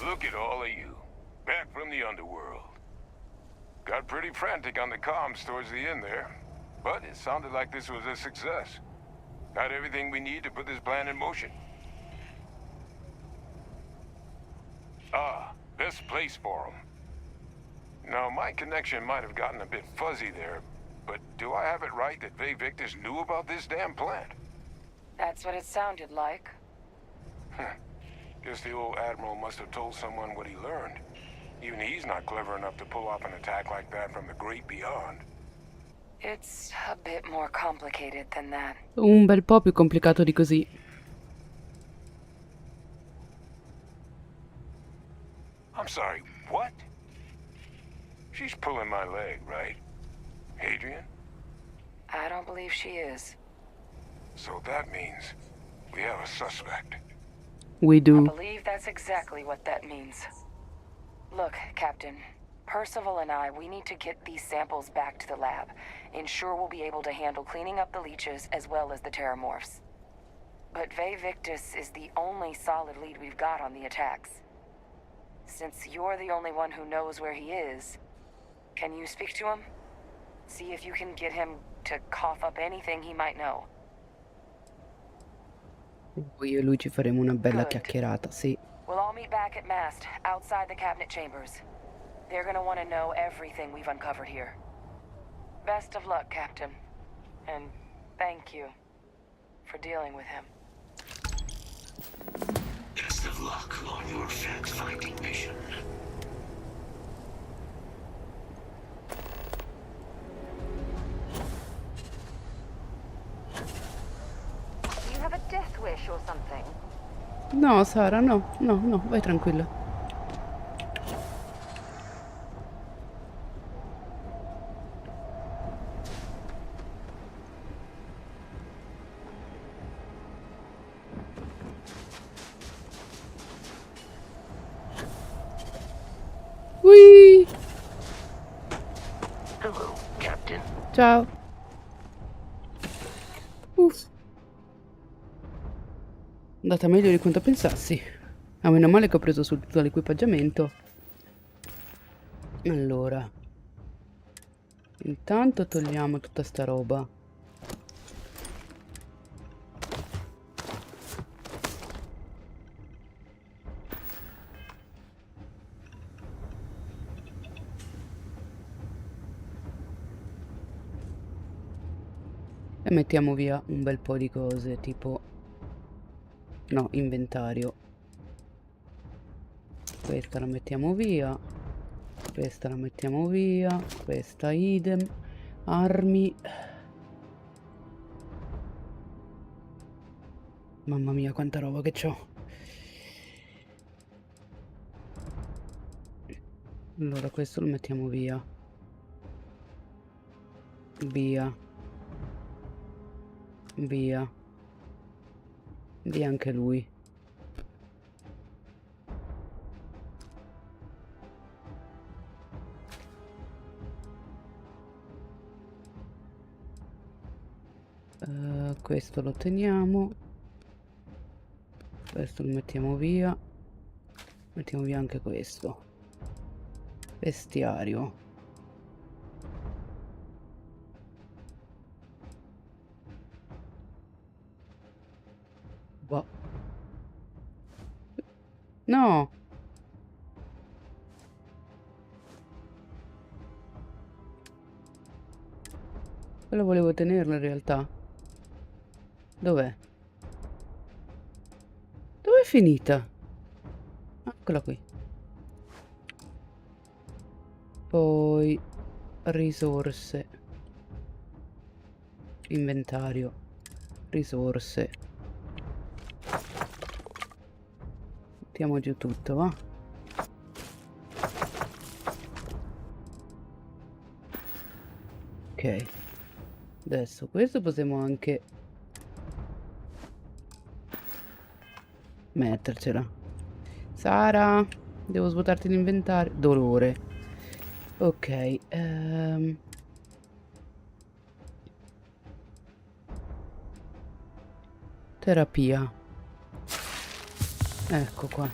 Look at all of you. Back from the underworld. Got pretty frantic on the comms towards the end there. But it sounded like this was a success. Got everything we need to put this plan in motion. Ah, best place for them. Now, my connection might have gotten a bit fuzzy there, but do I have it right that Vay Victus knew about this damn plan? That's what it sounded like. Guess the old Admiral must have told someone what he learned. Even he's not clever enough to pull off an attack like that from the great beyond. It's a bit more complicated than that. Un bel po' più complicato di così. I'm sorry, what? She's pulling my leg, right? Adrian? I don't believe she is. So that means we have a suspect. We do. I believe that's exactly what that means. Look, Captain, Percival and we need to get these samples back to the lab. Ensure we'll be able to handle cleaning up the leeches as well as the terramorphs. But Vay Victus is the only solid lead we've got on the attacks. Since you're the only one who knows where he is, can you speak to him? See if you can get him to cough up anything he might know. Io e lui ci faremo una bella chiacchierata, sì. We'll all meet back at Mast, outside the cabinet chambers. They're gonna want to know everything we've uncovered here. Best of luck, Captain. And thank you for dealing with him. Best of luck on your fact-finding mission. Do you have a death wish or something? No, Sara, no, vai tranquilla. Ui! Hello, Captain. Ciao. Uff. andata meglio di quanto pensassi. Ah, meno male che ho preso su tutto l'equipaggiamento. Allora, intanto togliamo tutta sta roba. E mettiamo via un bel po' di cose, tipo... no, inventario. Questa la mettiamo via. Questa la mettiamo via. Questa idem. Armi. Mamma mia, quanta roba che c'ho. Allora, questo lo mettiamo via. Via. Via. Via anche lui. Questo lo teniamo. Questo lo mettiamo via. Mettiamo via anche questo. Vestiario. Boh. No. Quello volevo tenerlo in realtà. Dov'è? Dov'è finita? Eccola qui. Poi risorse. Inventario. Risorse. Mettiamo giù tutto, va? Ok. Adesso questo possiamo anche mettercela. Sara, devo svuotarti l'inventario. Dolore. Ok. Terapia. Ecco qua.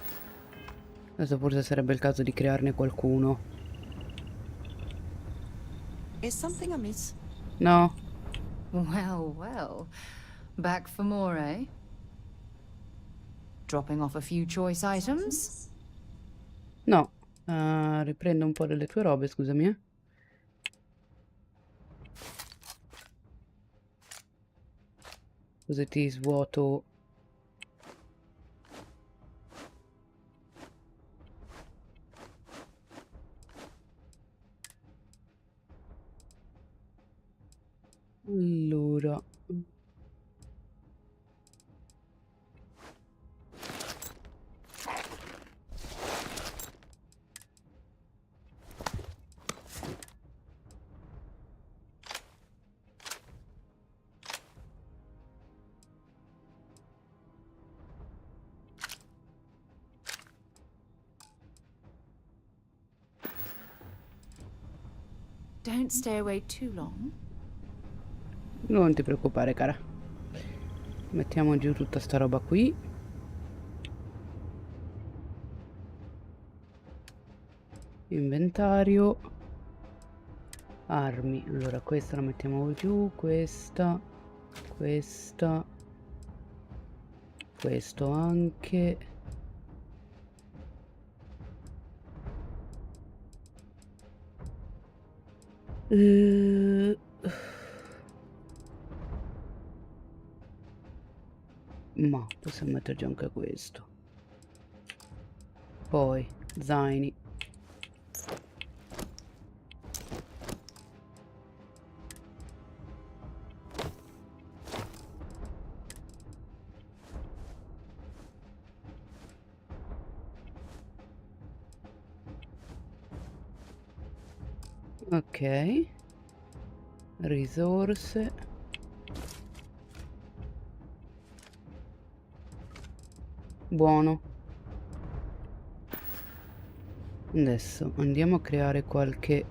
Adesso forse sarebbe il caso di crearne qualcuno. Is something amiss? No. Well, well. Back for more, eh? Dropping off a few choice items? No. Riprendo un po' delle tue robe, scusami, eh. Così ti svuoto. Allora. Don't stay away too long. Non ti preoccupare, cara. Mettiamo giù tutta sta roba qui. Inventario. Armi. Allora questa la mettiamo giù. Questa. Questa. Questo anche. Ma possiamo metterci anche questo. Poi zaini. Ok. Risorse. Buono. Adesso andiamo a creare qualche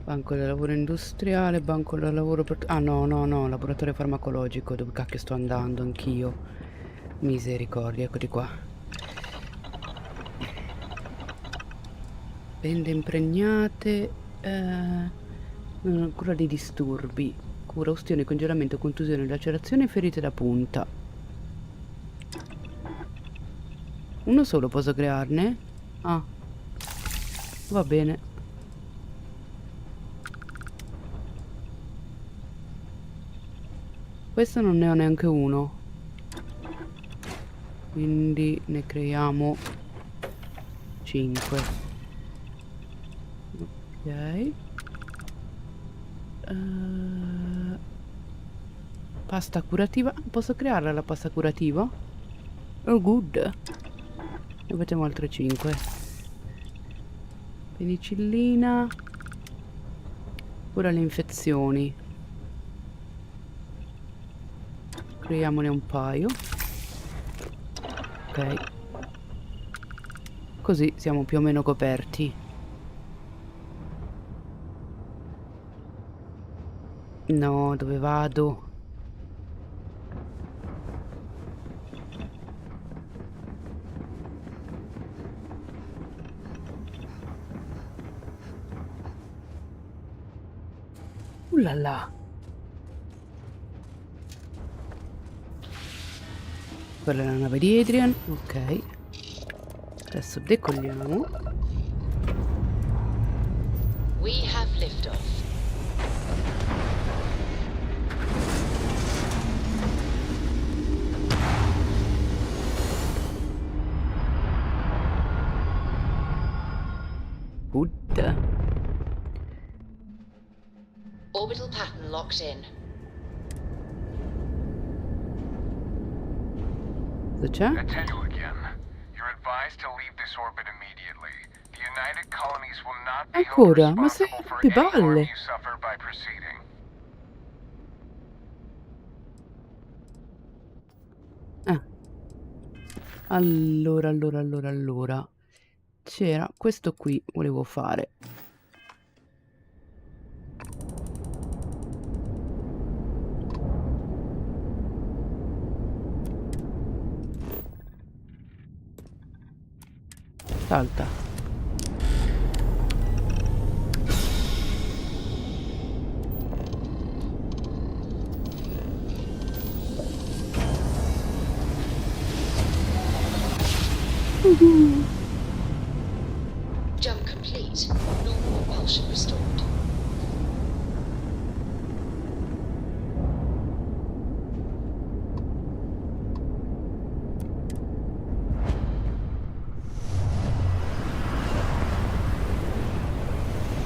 Banco del lavoro industriale, banco del lavoro per... Ah no, no, no, laboratorio farmacologico, dove cacchio sto andando anch'io. Misericordia, eccoti qua. Bende impregnate, cura di disturbi, cura, ustione, congelamento, contusione, lacerazione e ferite da punta. Uno solo posso crearne? Ah, va bene. Questo non ne ho neanche uno, quindi ne creiamo 5. Ok. Pasta curativa. Posso crearla la pasta curativa? Oh good. Ne facciamo altre 5. Penicillina. Cura le infezioni. Creiamone un paio. Ok. Così siamo più o meno coperti. No, dove vado? Là. Quella è la nave di Adrian. Ok. Adesso decolliamo. We have liftoff. Good. Orbital pattern locked in. Cosa c'è? I tell you again, you're advised to leave this orbit immediately. The United Colonies will not be held Ancora? Ma sei responsible for più any harm balle. you suffer by proceeding. Allora. C'era questo qui, volevo fare. Salta. Jump complete. Normal propulsion restored.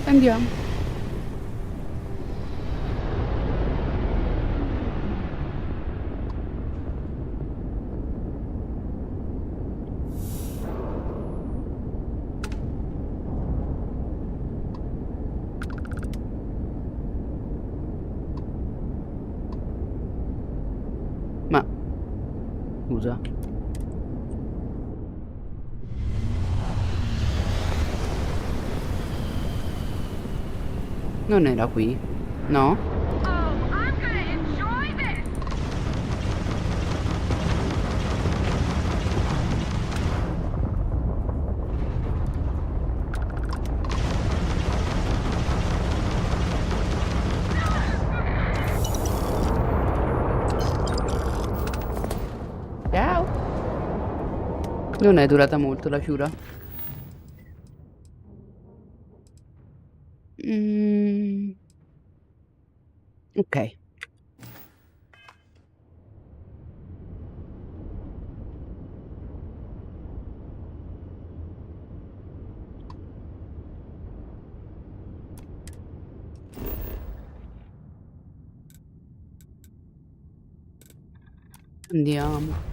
Andiamo. Ma scusa. Non era qui? No? Ciao. Non è durata molto la ciura. Ok. Andiamo.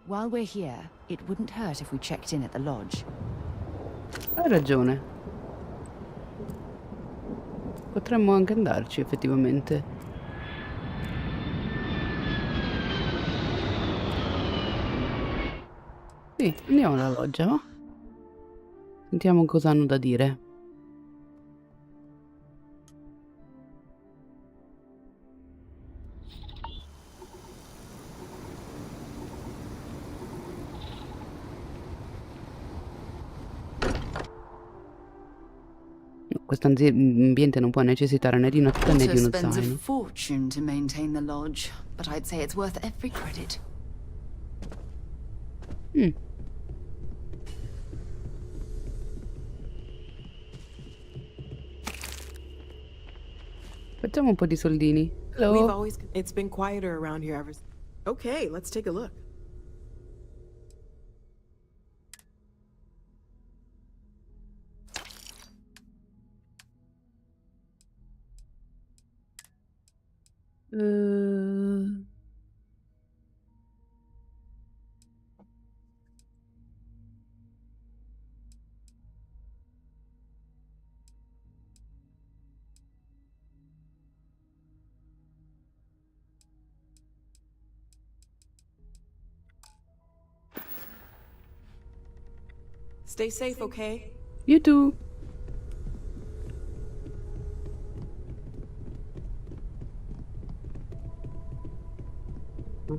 While we're here, it wouldn't hurt if we checked in at the lodge. Hai ragione. Potremmo anche andarci effettivamente. Sì, andiamo alla loggia, va? Sentiamo cosa hanno da dire. Questo ambiente non può necessitare né di una tuta né di uno spends a zaino. fortune to maintain the lodge, but I'd say it's worth every credit. Facciamo un po' di soldini. Hello. It's been quieter around here ever. Okay, let's take a look. Stay safe, okay? You too.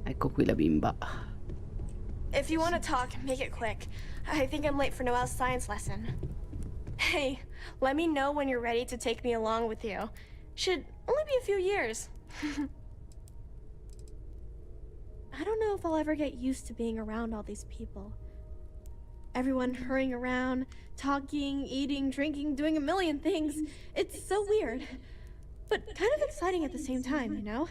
Ecco qui la bimba. If you want to talk, make it quick. I think I'm late for Noelle's science lesson. Hey, let me know when you're ready to take me along with you. Should only be a few years. I don't know if I'll ever get used to being around all these people. Everyone hurrying around, talking, eating, drinking, doing a million things. It's so weird. But kind of exciting at the same time, you know?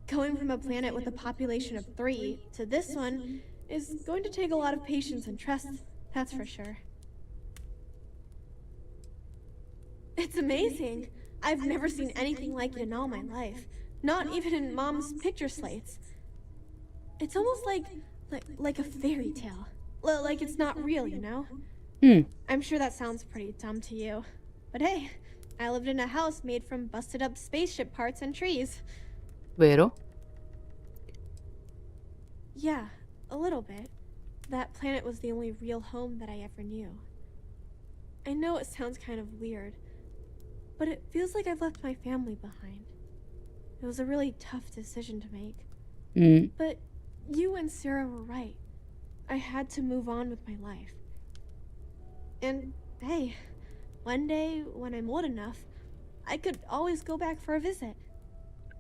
Going from a planet with a population of 3 to this one is going to take a lot of patience and trust, that's for sure. It's amazing. I've never seen anything like it in all my life. Not even in Mom's picture slates. It's almost like a fairy tale. Like it's not real, you know? I'm sure that sounds pretty dumb to you. But hey, I lived in a house made from busted up spaceship parts and trees. Vero? Yeah, a little bit. That planet was the only real home that I ever knew. I know it sounds kind of weird, but it feels like I've left my family behind. It was a really tough decision to make. But you and Sarah were right. I had to move on with my life. And hey, one day when I'm old enough, I could always go back for a visit.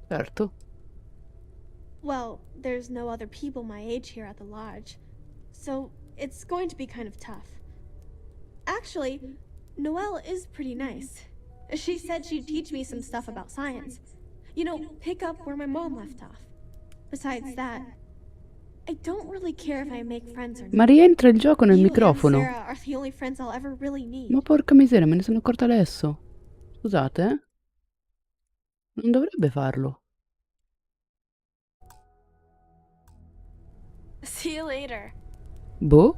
Certo. Well, there's no other people my age here at the lodge, so it's going to be kind of tough. Actually, Noelle is pretty nice. She said she'd teach me some stuff about science. You know, pick up where my mom left off. Besides that, I don't really care if I make friends or not. Ma rientra il gioco nel You microfono. and Sarah are the only friends I'll ever really need. Ma porca miseria, me ne sono accorta adesso. Scusate, eh? Non dovrebbe farlo. See you later. Boh.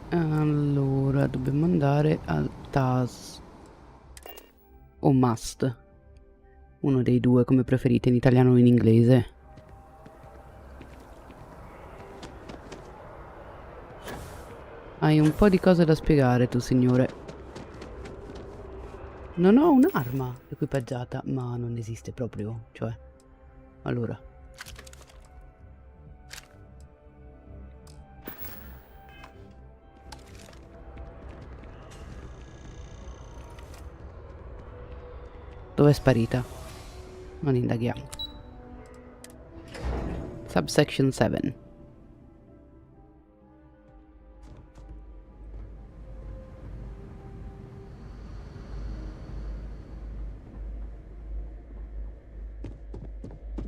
Allora, dobbiamo andare al TAS o must. Uno dei due, come preferite, in italiano o in inglese. Hai un po' di cose da spiegare tu, signore. Non ho un'arma equipaggiata, ma non esiste proprio, cioè. Allora. Dove è sparita? Non indaghiamo. Subsection 7.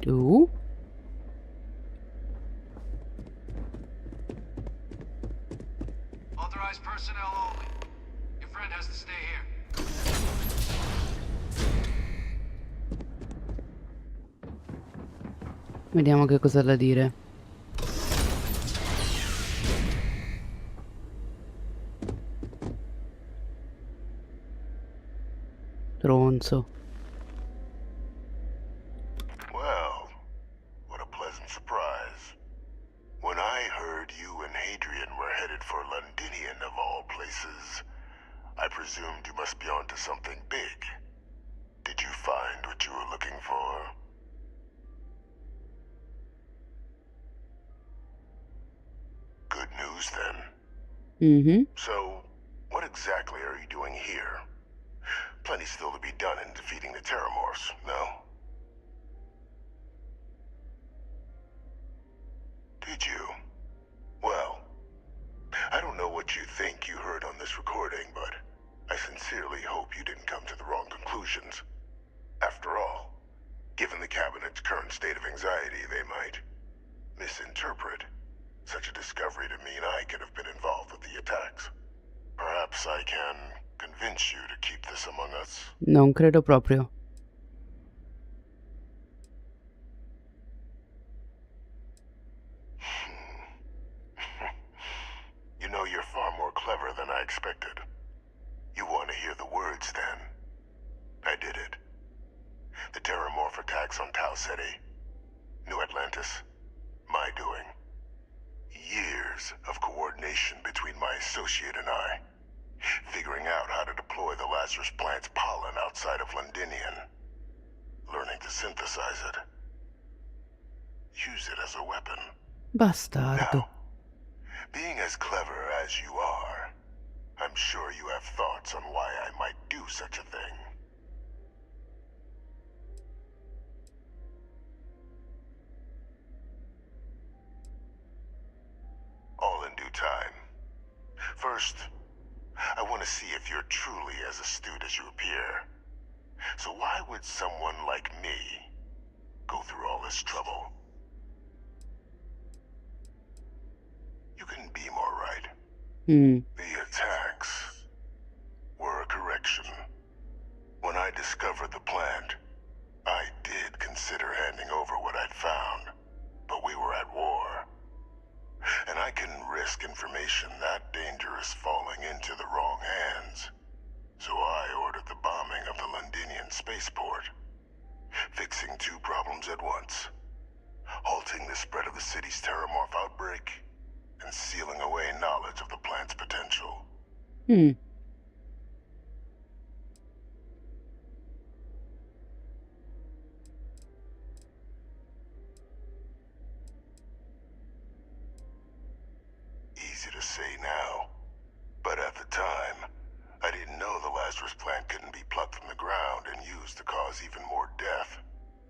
Tu? Vediamo che cosa ha da dire. Stronzo. Well, what a pleasant surprise. When I heard you and Hadrian were headed for Londinion of all places, I presumed you must be onto something big. Did you find what you were looking for? Good news then. Mm-hmm. So, what exactly are you doing here? Plenty still to be done in defeating the Terramorphs, no? Did you? Well, I don't know what you think you heard on this recording, but I sincerely hope you didn't come to the wrong conclusions. After all, given the Cabinet's current state of anxiety, they might misinterpret such a discovery to mean I could have been involved with the attacks. Perhaps I can convince you to keep this among us. Non credo proprio. You know, you're far more clever than I expected. You want to hear the words, then? I did it. The Terramorph attacks on Tau City, New Atlantis, my doing. Years of coordination between my associate and I, figuring out how to deploy the Lazarus plant's pollen outside of Londinion, learning to synthesize it, use it as a weapon. Bastardo. Now, being as clever as you are, I'm sure you have thoughts on why I might do such a thing. All in due time. First, I want to see if you're truly as astute as you appear. So why would someone like me go through all this trouble? You couldn't be more right. The attacks were a correction. When I discovered the plant, I did consider handing over what I'd found, but we were at war. And I couldn't risk information that dangerous falling into the wrong hands. So I ordered the bombing of the Londinion spaceport, fixing two problems at once: halting the spread of the city's Terramorph outbreak, and sealing away knowledge of the plant's potential. Easy to say now, but at the time, I didn't know the Lazarus plant couldn't be plucked from the ground and used to cause even more death.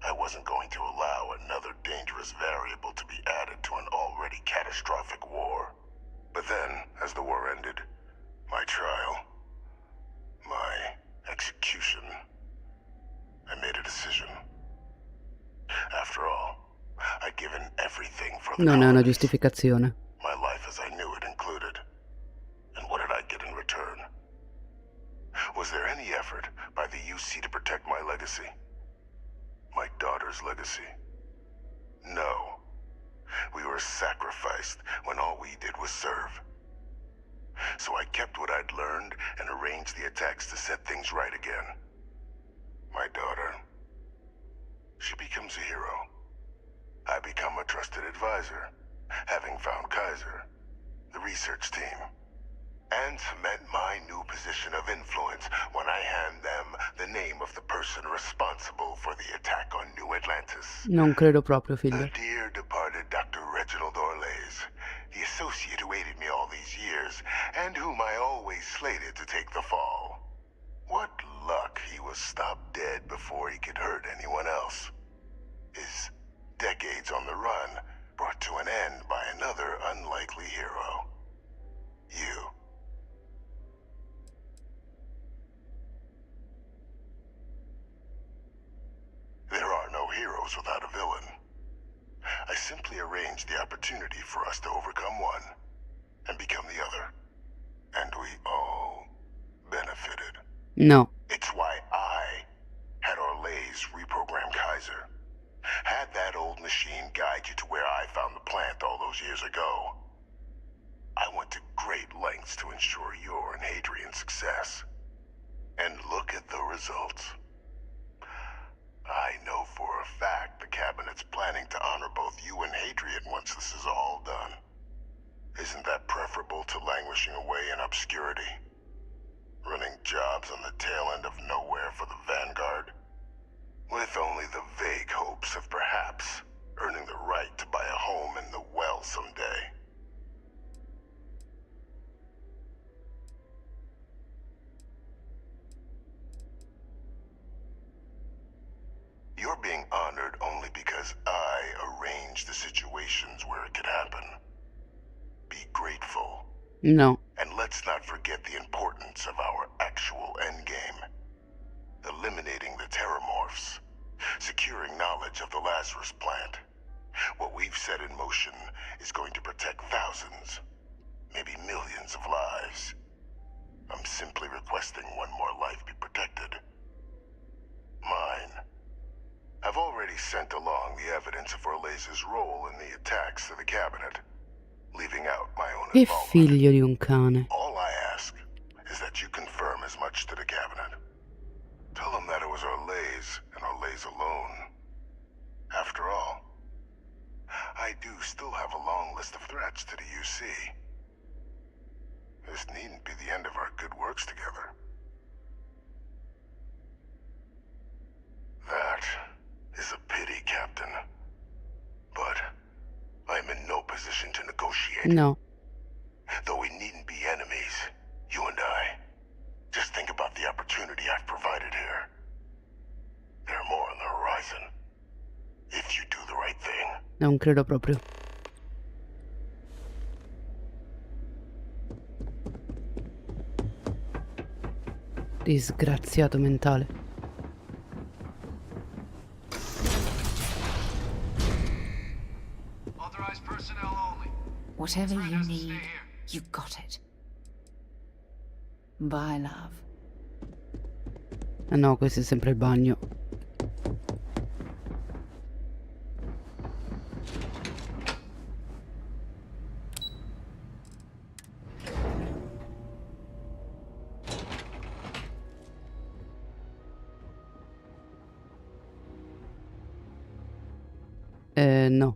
I wasn't going to allow another dangerous variable to be added to an already catastrophic war. But then, as the war ended, my trial, my execution, I made a decision. After all, I'd given everything for the Non è una colonies. giustificazione. My life as I knew it included. And what did I get in return? Was there any effort by the UC to protect my legacy? My daughter's legacy? No. We were sacrificed when all we did was serve. So I kept what I'd learned and arranged the attacks to set things right again. My daughter, she becomes a hero. I become a trusted advisor, having found Kaiser, the research team, and cement my new position of influence when I hand them the name of the person responsible for the attack on New Atlantis. Non credo proprio, figlio. The dear departed Dr. Reginald Orlays, the associate who aided me all these years, and whom I always slated to take the fall. What luck he was stopped dead before he could hurt anyone else. His decades on the run brought to an end by another unlikely hero. You. There are no heroes without a villain. I simply arranged the opportunity for us to overcome one and become the other. And we all benefited. No. It's why I had Orlays reprogram Kaiser. Had that old machine all those years ago. I went to great lengths to ensure your and Hadrian's success. And look at the results. I know for a fact the Cabinet's planning to honor both you and Hadrian once this is all done. Isn't that preferable to languishing away in obscurity? Running jobs on the tail end of nowhere for the Vanguard? With only the vague hopes of perhaps earning the right to buy a home in the well someday. You're being honored only because I arranged the situations where it could happen. Be grateful. No. And let's not forget the importance of our actual endgame. Eliminating the terramorphs. Securing knowledge of the Lazarus plant. What we've set in motion is going to protect thousands, maybe millions of lives. I'm simply requesting one more life be protected. Mine. I've already sent along the evidence of Orlese's role in the attacks to the cabinet, leaving out my own Che involvement. figlio di un cane. All I ask is that you confirm as much to the cabinet. Tell them that it was Orlese and Orlese alone. After all, I do still have a long list of threats to the UC. This needn't be the end of our good works together. That is a pity, Captain. But I'm in no position to negotiate. No. Though we needn't be enemies, you and I. Just think about the opportunity I've provided here. There are more on the horizon. If you do the right thing. Non credo proprio. Disgraziato mentale. Authorized personnel only. Whatever you need, you got it. Bye, love. Ah no, questo è sempre il bagno. No.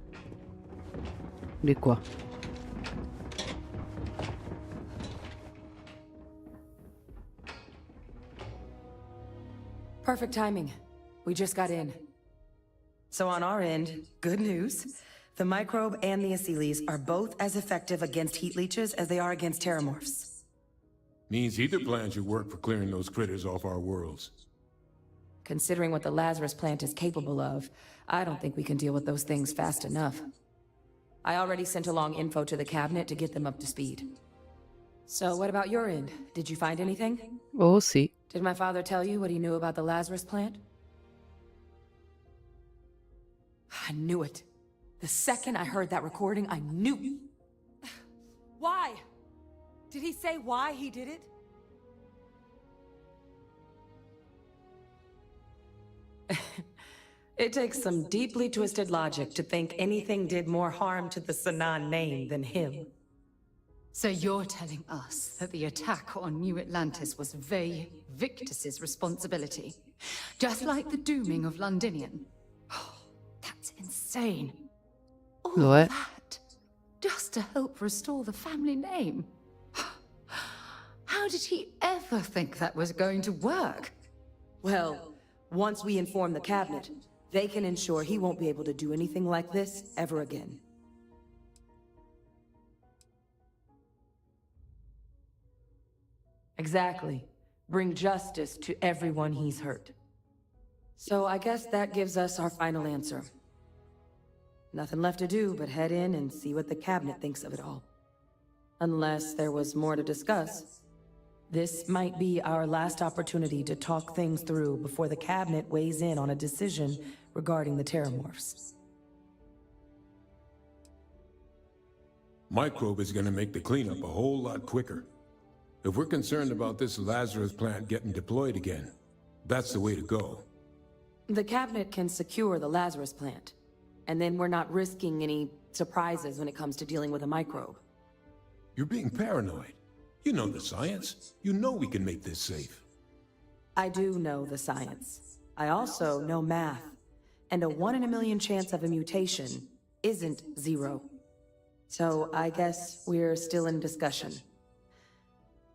Di qua. Perfect timing. We just got in. So on our end, good news. The microbe and the acyles are both as effective against heat leeches as they are against terramorphs. Means either plan should work for clearing those critters off our worlds. Considering what the Lazarus plant is capable of, I don't think we can deal with those things fast enough. I already sent along info to the cabinet to get them up to speed. So what about your end? Did you find anything? Oh, sì. Did my father tell you what he knew about the Lazarus plant? I knew it. The second I heard that recording, I knew. Why? Did he say why he did it? It takes some deeply twisted logic to think anything did more harm to the Sanan name than him. So you're telling us that the attack on New Atlantis was Vey Victus's responsibility? Just like the dooming of Londinion? Oh, that's insane. All Lo è. that just to help restore the family name? How did he ever think that was going to work? Well, once we inform the cabinet, they can ensure he won't be able to do anything like this ever again. Exactly. Bring justice to everyone he's hurt. So I guess that gives us our final answer. Nothing left to do but head in and see what the cabinet thinks of it all. Unless there was more to discuss. This might be our last opportunity to talk things through before the cabinet weighs in on a decision regarding the terramorphs. Microbe is gonna make the cleanup a whole lot quicker. If we're concerned about this Lazarus plant getting deployed again, that's the way to go. The cabinet can secure the Lazarus plant, and then we're not risking any surprises when it comes to dealing with a microbe. You're being paranoid. You know the science. You know we can make this safe. I do know the science. I also know math. And a 1 in a million chance of a mutation isn't 0. So I guess we're still in discussion.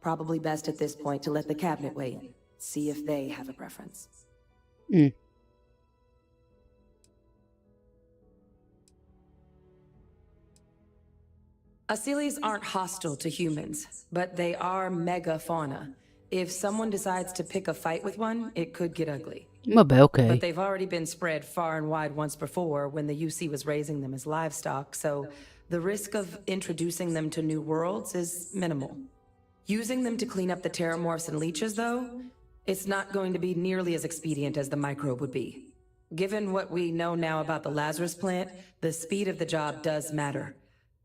Probably best at this point to let the cabinet weigh in. See if they have a preference. Asylees aren't hostile to humans, but they are megafauna. If someone decides to pick a fight with one, it could get ugly. Vabbè, ok. But they've already been spread far and wide once before when the UC was raising them as livestock, so the risk of introducing them to new worlds is minimal. Using them to clean up the terramorphs and leeches, though, it's not going to be nearly as expedient as the microbe would be. Given what we know now about the Lazarus plant, the speed of the job does matter.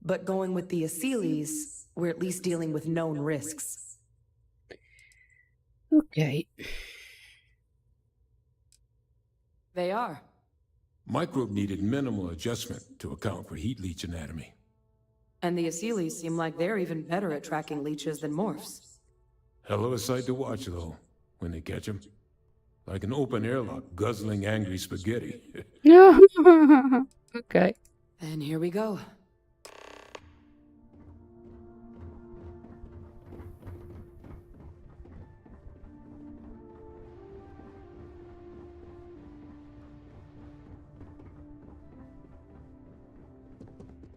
But going with the Asylees, we're at least dealing with known risks. Ok. They are. Microbe needed minimal adjustment to account for heat leech anatomy. And the Asylees seem like they're even better at tracking leeches than morphs. Hell of a sight to watch, though, when they catch them. Like an open airlock guzzling angry spaghetti. Ok. And here we go.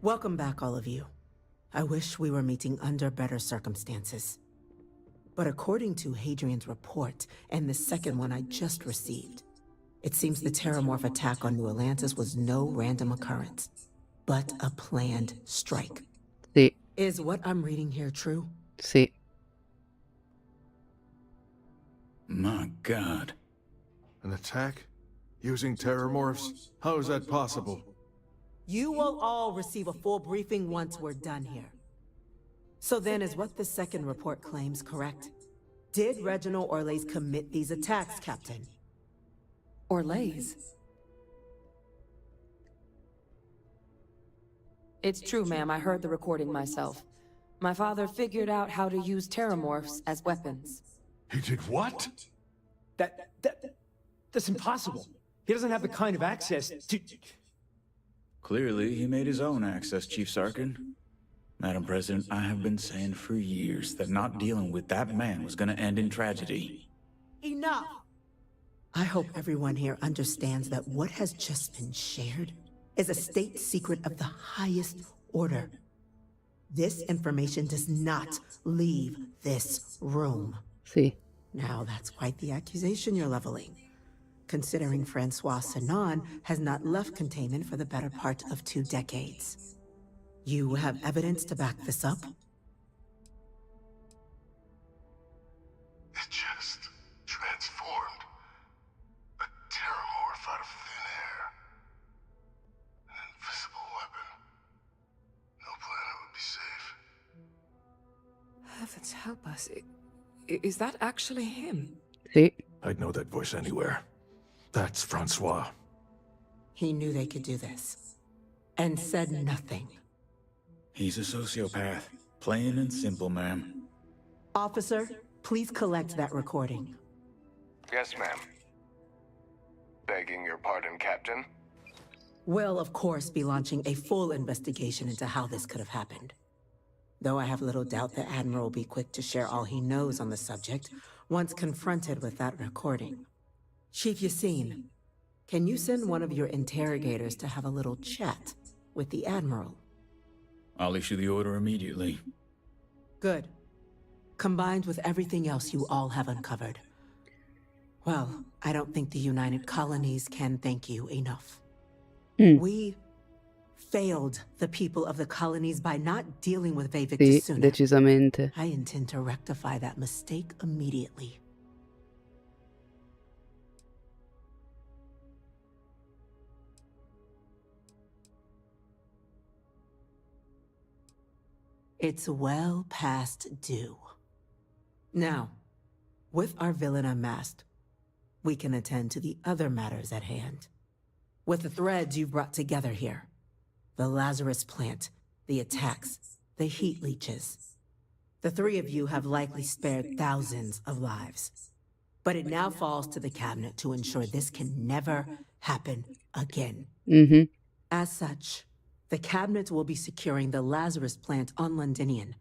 Welcome back, all of you. I wish we were meeting under better circumstances. But according to Hadrian's report, and the second one I just received, it seems the Terramorph attack on New Atlantis was no random occurrence, but a planned strike. Sì. Is what I'm reading here true? Sì. My God. An attack? Using terramorphs? How is that possible? You will all receive a full briefing once we're done here. So then, is what the second report claims correct? Did Reginald Orlays commit these attacks, Captain? Orlays? It's true, ma'am. I heard the recording myself. My father figured out how to use terramorphs as weapons. He did what? That's impossible. He doesn't have the kind of access to... Clearly, he made his own access, Chief Sarkin. Madam President, I have been saying for years that not dealing with that man was gonna end in tragedy. Enough! I hope everyone here understands that what has just been shared is a state secret of the highest order. This information does not leave this room. Sì. Now, that's quite the accusation you're leveling, considering Francois Sinon has not left containment for the better part of 2 decades. You have evidence to back this up? It just transformed. A terramorph out of thin air. An invisible weapon. No planet would be safe. Heavens help us. Is that actually him? Sì. I'd know that voice anywhere. That's Francois. He knew they could do this, and said nothing. He's a sociopath. Plain and simple, ma'am. Officer, please collect that recording. Yes, ma'am. Begging your pardon, Captain. We'll, of course, be launching a full investigation into how this could have happened. Though I have little doubt the Admiral will be quick to share all he knows on the subject once confronted with that recording. Chief Yassine, can you send one of your interrogators to have a little chat with the Admiral? I'll issue the order immediately. Good. Combined with everything else you all have uncovered. Well, I don't think the United Colonies can thank you enough. We failed the people of the colonies by not dealing with Vevictus Sì, sooner. decisamente. I intend to rectify that mistake immediately. It's well past due. Now, with our villain unmasked, we can attend to the other matters at hand. With the threads you've brought together here, the Lazarus plant, the attacks, the heat leeches. The three of you have likely spared thousands of lives. But it now falls to the cabinet to ensure this can never happen again. As such, the cabinet will be securing the Lazarus plant on Londinion.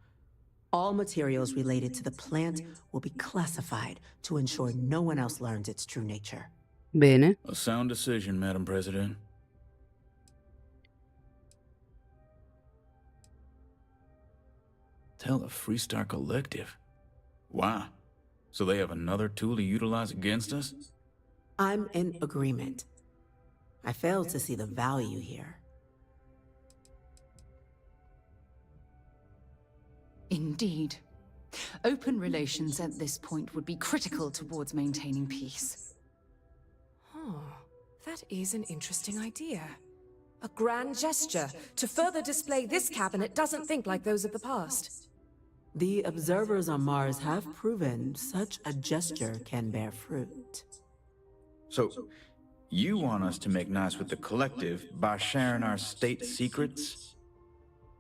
All materials related to the plant will be classified to ensure no one else learns its true nature. Bene. A sound decision, Madam President. Tell the Freestar Collective. Wow. So they have another tool to utilize against us? I'm in agreement. I fail to see the value here. Indeed. Open relations at this point would be critical towards maintaining peace. That is an interesting idea. A grand gesture to further display this cabinet doesn't think like those of the past. The observers on Mars have proven such a gesture can bear fruit. So, you want us to make nice with the collective by sharing our state secrets?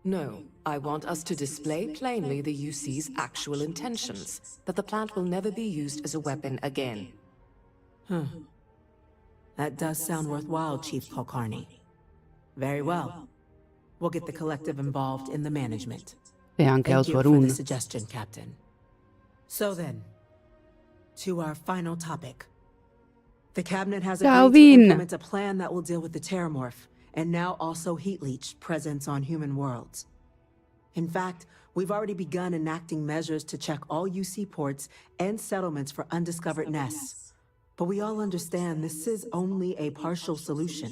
No, I want us to display plainly the UC's actual intentions, that the plant will never be used as a weapon again. That does sound worthwhile, Chief Kulkarni. Very well. We'll get the collective involved in the management. E anche Thank you for Altuarun. the suggestion, Captain. So then, to our final topic. The cabinet has Ciao, agreed to Vin. implement a plan that will deal with the Terramorph, and now also heat leech presence on human worlds. In fact, we've already begun enacting measures to check all UC ports and settlements for undiscovered nests. But we all understand this is only a partial solution.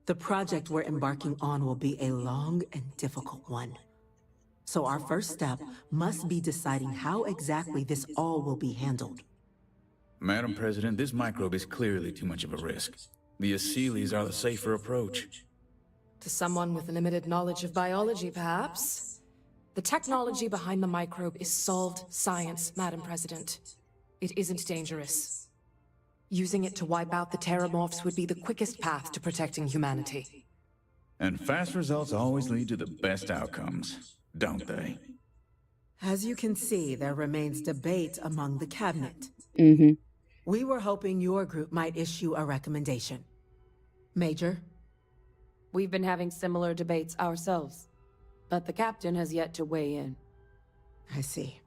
The project we're embarking on will be a long and difficult one. So our first step must be deciding how exactly this all will be handled. Madam President, this microbe is clearly too much of a risk. The Aseles are the safer approach. To someone with limited knowledge of biology, perhaps? The technology behind the microbe is solved science, Madam President. It isn't dangerous. Using it to wipe out the Terramorphs would be the quickest path to protecting humanity. And fast results always lead to the best outcomes, don't they? As you can see, there remains debate among the cabinet. We were hoping your group might issue a recommendation. Major? We've been having similar debates ourselves, but the captain has yet to weigh in. I see.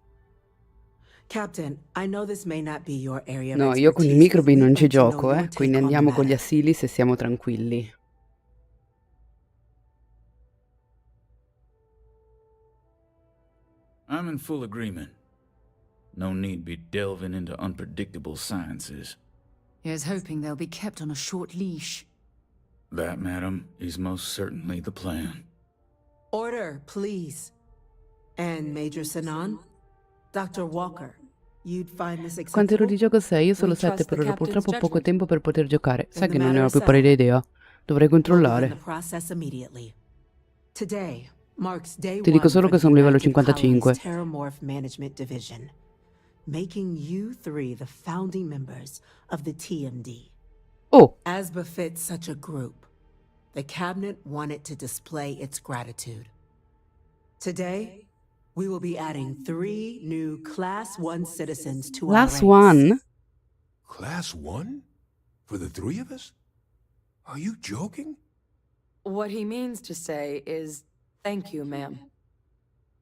Captain, I know this may not be your area of No, io con i expertise, microbi but non we'd ci like to know gioco, your Quindi take on the andiamo con gli matter. assili se siamo tranquilli. I'm in full agreement. No need be delving into unpredictable sciences. Here's hoping they'll be kept on a short leash. That, madam, is most certainly the plan. Order, please. And Major Sanan? Dr. Walker, you'd find this Quante ore acceptable? di gioco sei? Io solo We 7 trust per the ora, captain's purtroppo poco judgment. tempo per poter giocare. Sai Then che the non ne ho matter più pari settled. idea. Dovrei We'll begin the controllare. process immediately. Today marks day Ti dico one solo for che the sono livello United 55. Colonies Terramorph Management Division, making you three the founding members of the TMD. Oh, As befits such a group, the cabinet wanted to display its gratitude. Today, we will be adding 3 new Class 1 citizens to our Class ranks. 1? Class 1? For the 3 of us? Are you joking? What he means to say is, thank you, ma'am.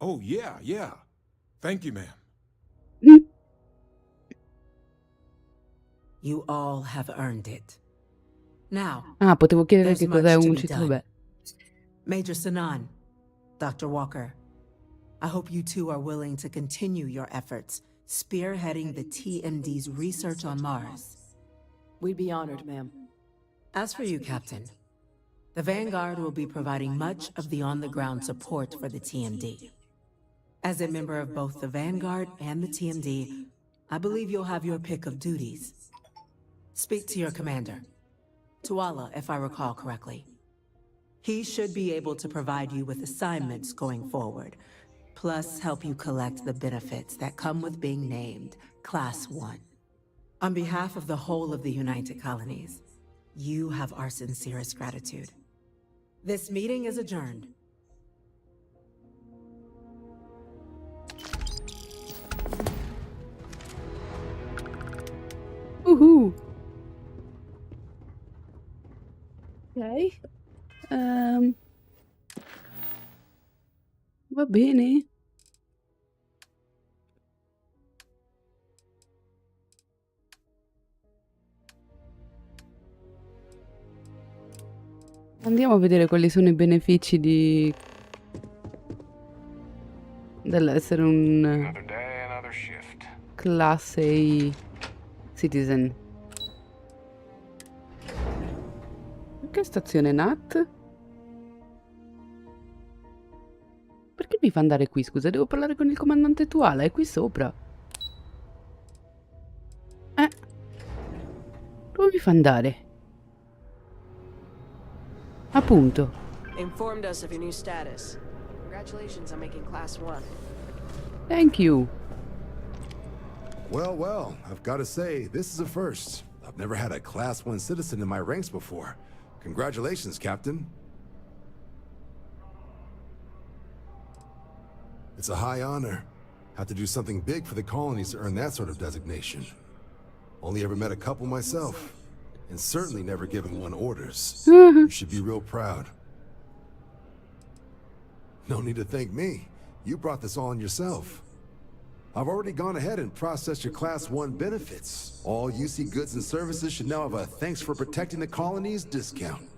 Oh, yeah. Thank you, ma'am. You all have earned it. Now, Ah, potevo chiedere there's che much cos'è to un be cito. done. Vabbè. Major Sanan, Dr. Walker, I hope you two are willing to continue your efforts spearheading the TMD's research on Mars. We'd be honored, ma'am. As for you, Captain, the Vanguard will be providing much of the on-the-ground support for the TMD. As a member of both the Vanguard and the TMD, I believe you'll have your pick of duties. Speak to your commander, Tuala, if I recall correctly. He should be able to provide you with assignments going forward, plus help you collect the benefits that come with being named Class 1. On behalf of the whole of the United Colonies, you have our sincerest gratitude. This meeting is adjourned. Ok. Va bene. Andiamo a vedere quali sono i benefici dell'essere un classe A citizen. Che stazione Nat? Perché mi fa andare qui? Scusa, devo parlare con il comandante Tuala, è qui sopra. Dove mi fa andare? Appunto. Informed us of your new status. Congratulations on making Class 1. Thank you. Well, well, I've got to say, this is a first. I've never had a Class 1 citizen in my ranks before. Congratulations, Captain. It's a high honor. Have to do something big for the colonies to earn that sort of designation. Only ever met a couple myself, and certainly never given one orders. You should be real proud. No need to thank me. You brought this on yourself. I've already gone ahead and processed your Class 1 benefits. All UC goods and services should now have a thanks for protecting the colonies discount.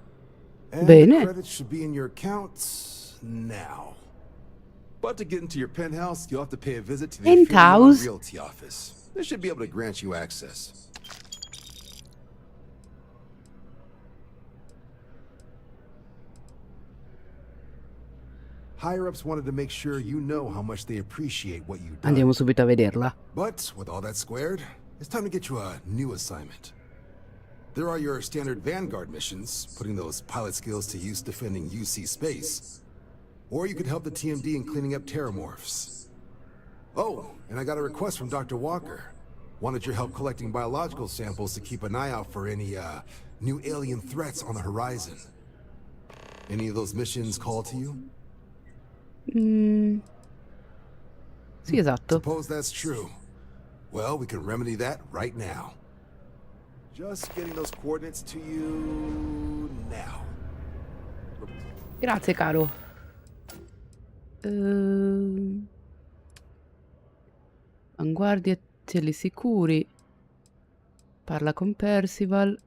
And the credits should be in your accounts now. But to get into your penthouse, you'll have to pay a visit to the affiliated realty office. They should be able to grant you access. Higher-ups wanted to make sure you know how much they appreciate what you do. Andiamo subito a vederla. But with all that squared, it's time to get you a new assignment. There are your standard Vanguard missions, putting those pilot skills to use defending UC space. Or you could help the TMD in cleaning up terramorphs. Oh, and I got a request from Dr. Walker. Wanted your help collecting biological samples to keep an eye out for any, new alien threats on the horizon. Any of those missions call to you? Sì, esatto. Suppose that's true. Well, we can remedy that right now. Just getting those coordinates to you now. Grazie, caro. Avanguardia, cieli sicuri. Parla con Percival.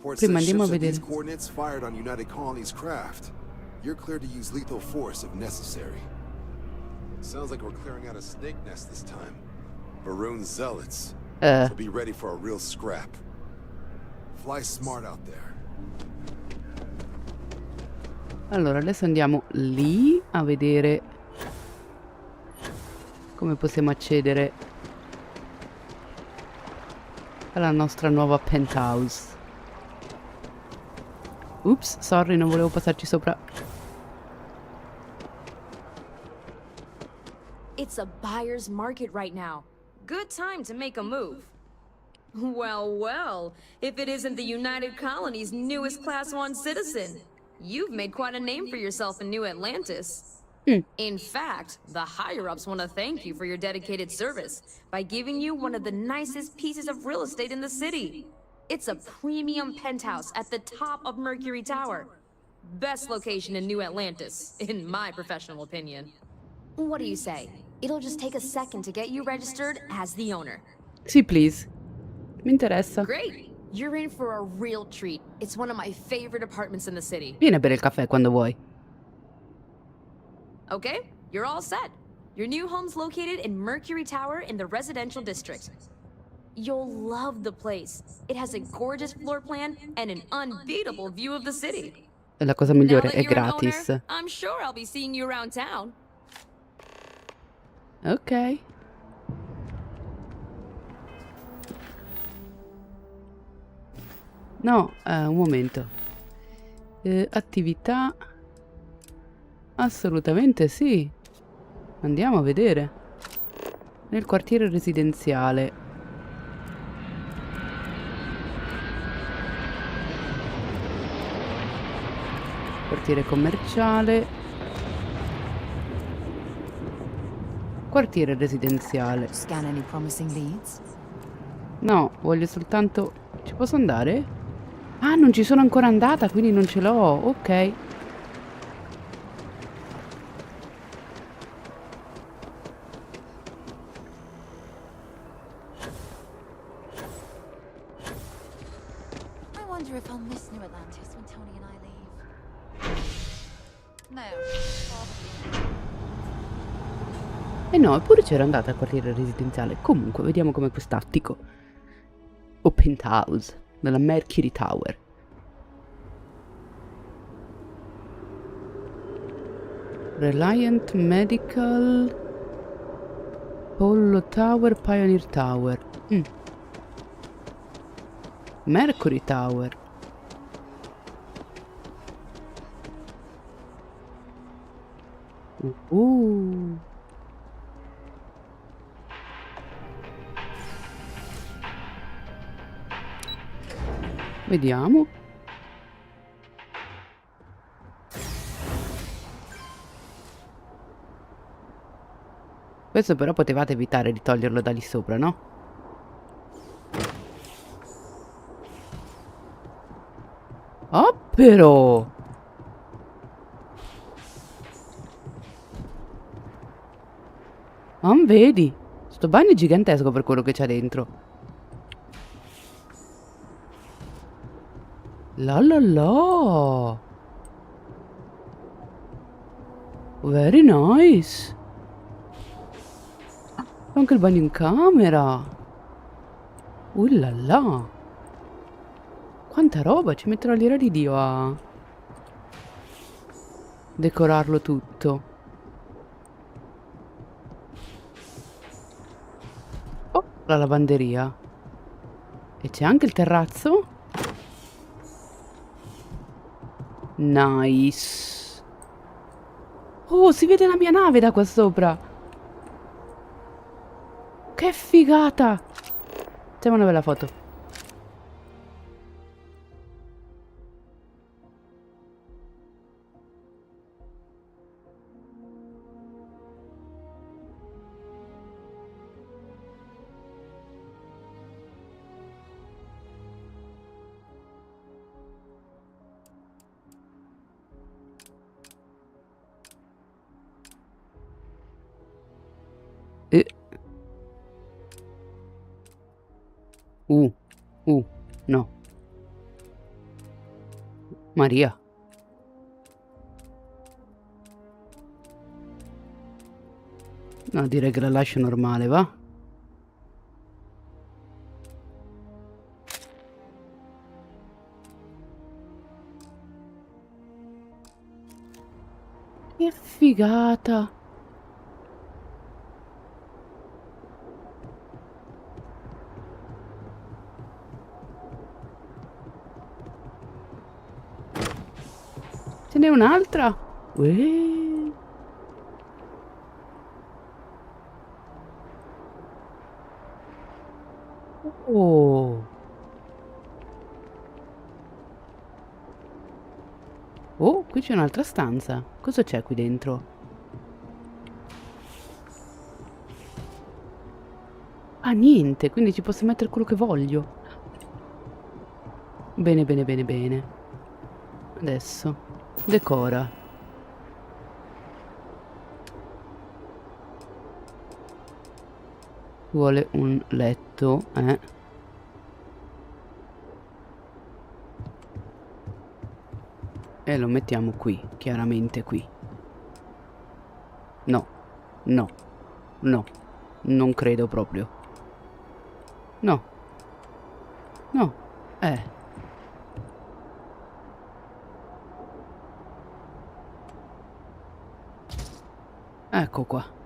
Prima andiamo a vedere. These coordinates fired on United Colonies craft. You're cleared to use lethal force if necessary. Sounds like we're clearing out a snake nest this time. Maroon zealots. So be ready for a real scrap. Fly smart out there. Allora, adesso andiamo lì a vedere come possiamo accedere alla nostra nuova penthouse. Ups, sorry, non volevo passarci sopra. It's a buyer's market right now. Good time to make a move. Well, well, if it isn't the United Colony's newest Class 1 citizen. You've made quite a name for yourself in New Atlantis. In fact, the higher-ups want to thank you for your dedicated service by giving you one of the nicest pieces of real estate in the city. It's a premium penthouse at the top of Mercury Tower. Best location in New Atlantis, in my professional opinion. What do you say? It'll just take a second to get you registered as the owner. Sì, please. Mi interessa. Great. You're in for a real treat. It's one of my favorite apartments in the city. Vieni a bere il caffè quando vuoi. Okay, you're all set. Your new home's located in Mercury Tower in the residential district. You'll love the place. It has a gorgeous floor plan and an unbeatable view of the city. E la cosa migliore è gratis. Owner, I'm sure I'll be seeing you around town. Ok. No, un momento. Attività. Assolutamente sì. Andiamo a vedere. Nel quartiere residenziale. quartiere commerciale, quartiere residenziale. Scan any promising leads? No, voglio soltanto... Ci posso andare? Ah, non ci sono ancora andata, quindi non ce l'ho. Ok. I wonder if I'll miss New Atlantis when Tony and I leave. No, probably. Eh no, eppure c'era andata al quartiere residenziale. Comunque, vediamo com'è quest'attico. O penthouse, della Mercury Tower. Reliant Medical, Apollo Tower, Pioneer Tower. Mercury Tower. Vediamo. Questo però potevate evitare di toglierlo da lì sopra, no? Oh, però! Non vedi? Sto bagno è gigantesco per quello che c'è dentro. La la la! Very nice! Anche il bagno in camera! La la! Quanta roba! Ci metterò l'ira di Dio a decorarlo tutto. Oh, la lavanderia. E c'è anche il terrazzo? Nice. Oh, si vede la mia nave da qua sopra. Che figata. Facciamo una bella foto. No. Maria. No, direi che la lascio normale, va? Che figata. Ce n'è un'altra? Oh. Oh, qui c'è un'altra stanza. Cosa c'è qui dentro? Ah, niente, quindi ci posso mettere quello che voglio. Bene, bene, bene, bene. Adesso decora. Vuole un letto, E lo mettiamo qui, chiaramente qui. No, no, no, non credo proprio. No, no, Ecco qua.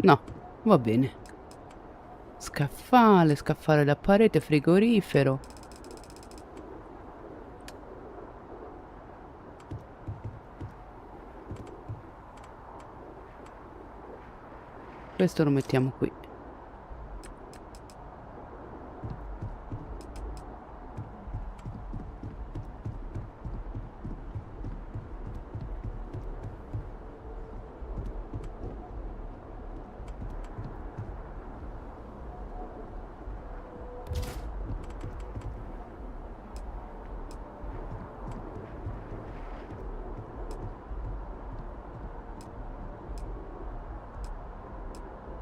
No, va bene. Scaffale, scaffale da parete, frigorifero. Questo lo mettiamo qui.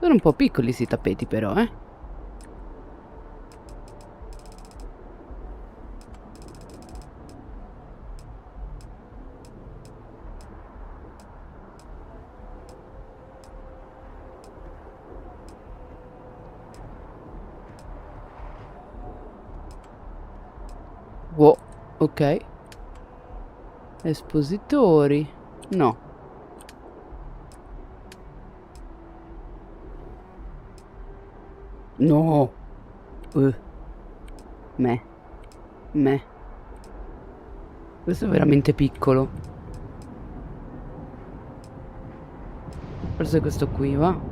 Sono un po' piccoli questi tappeti però, eh. Wow, ok. Espositori. No. No. Me. Questo è veramente piccolo. Forse questo qui va.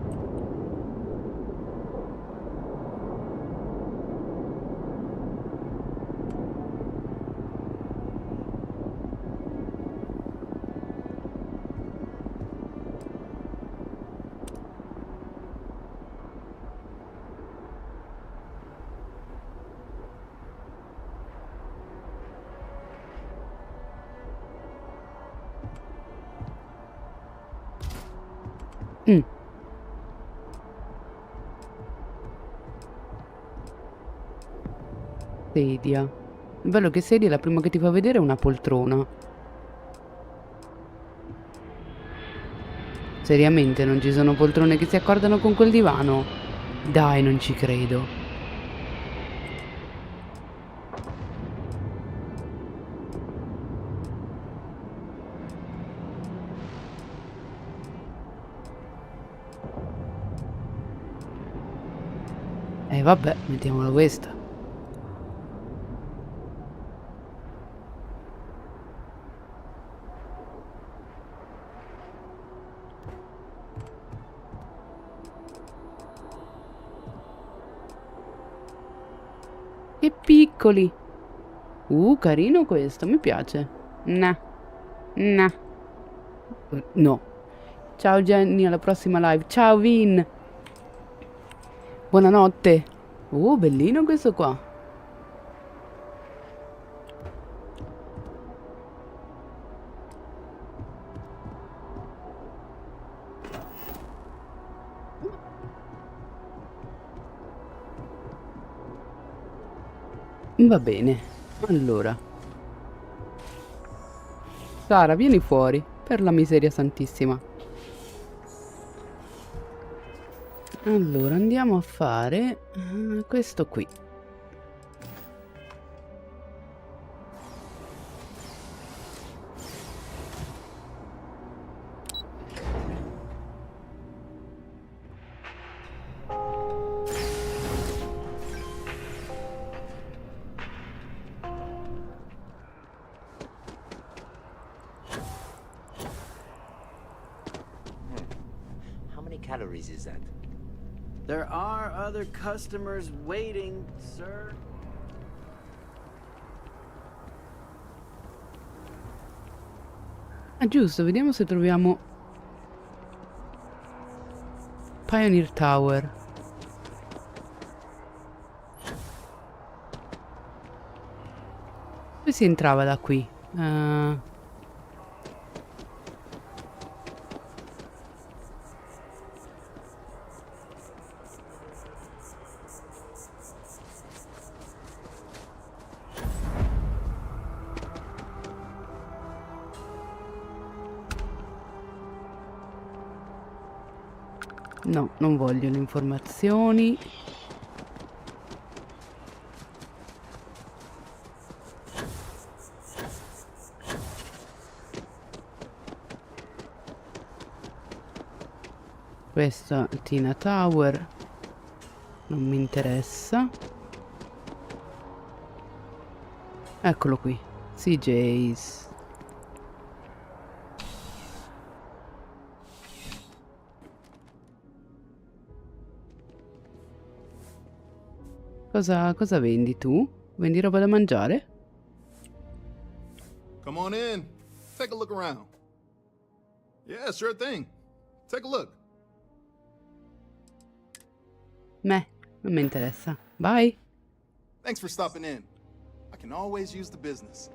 Sedia. È bello che sedia, la prima che ti fa vedere è una poltrona. Seriamente, non ci sono poltrone che si accordano con quel divano? Dai, non ci credo. Vabbè, mettiamola questa. Che piccoli. Carino questo, mi piace. No. Ciao Jenny, alla prossima live. Ciao Vin. Buonanotte. Bellino questo qua. Va bene. Allora. Sara, vieni fuori. Per la miseria santissima. Allora, andiamo a fare questo qui. How many calories is that? There are other customers waiting, sir. Ah, giusto, vediamo se troviamo Pioneer Tower. Dove si entrava da qui? No, non voglio le informazioni. Questa Tina Tower non mi interessa. Eccolo qui, CJ's. Cosa vendi tu? Vendi roba da mangiare? Come on in. Take a look around. Yeah, sure thing. Take a look. Meh, non mi interessa. Bye. Thanks for stopping in. I can always use the business.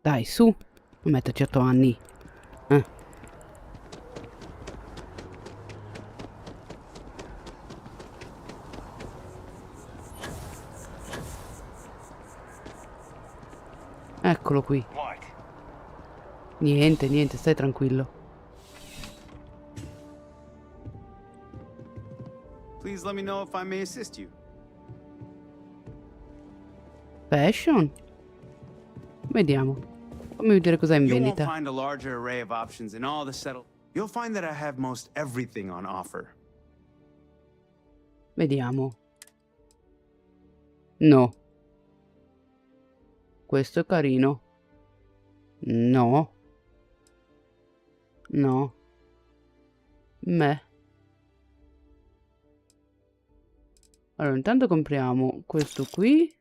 Dai, su. Non metterci 8 anni. Eccolo qui. Niente, niente, stai tranquillo. Please let me know if I may assist you. Fashion? Vediamo. Fammi vedere cosa è in You won't vendita. find a larger array of options in all the settle. You'll find that I have most everything on offer. Vediamo. No. Questo è carino. No. No. Meh. Allora, intanto compriamo questo qui.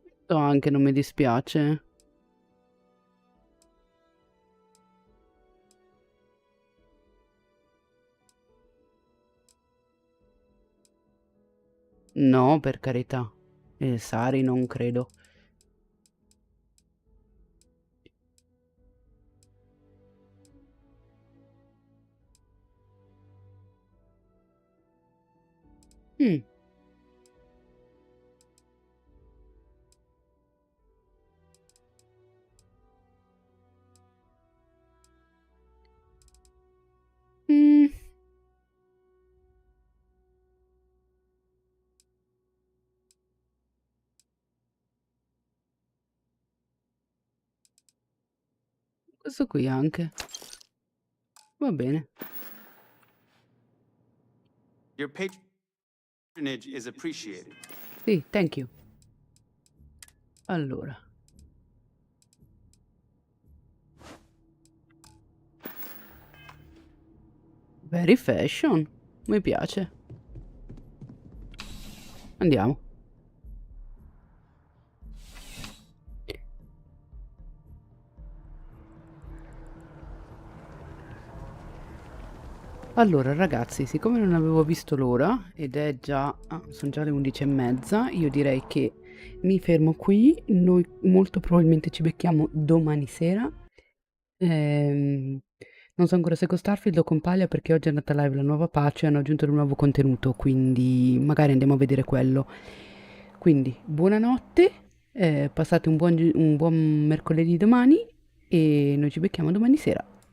Questo anche non mi dispiace. No, per carità. Sari non credo. Questo qui anche. Va bene. Your patronage is appreciated. Sì, thank you. Allora. Very fashion. Mi piace. Andiamo. Allora ragazzi, siccome non avevo visto l'ora ed è già, sono già le 11:30, io direi che mi fermo qui. Noi molto probabilmente ci becchiamo domani sera. Non so ancora se con Starfield o con Paglia, perché oggi è andata live la nuova patch e hanno aggiunto un nuovo contenuto, quindi magari andiamo a vedere quello. Quindi buonanotte, passate un buon mercoledì domani e noi ci becchiamo domani sera.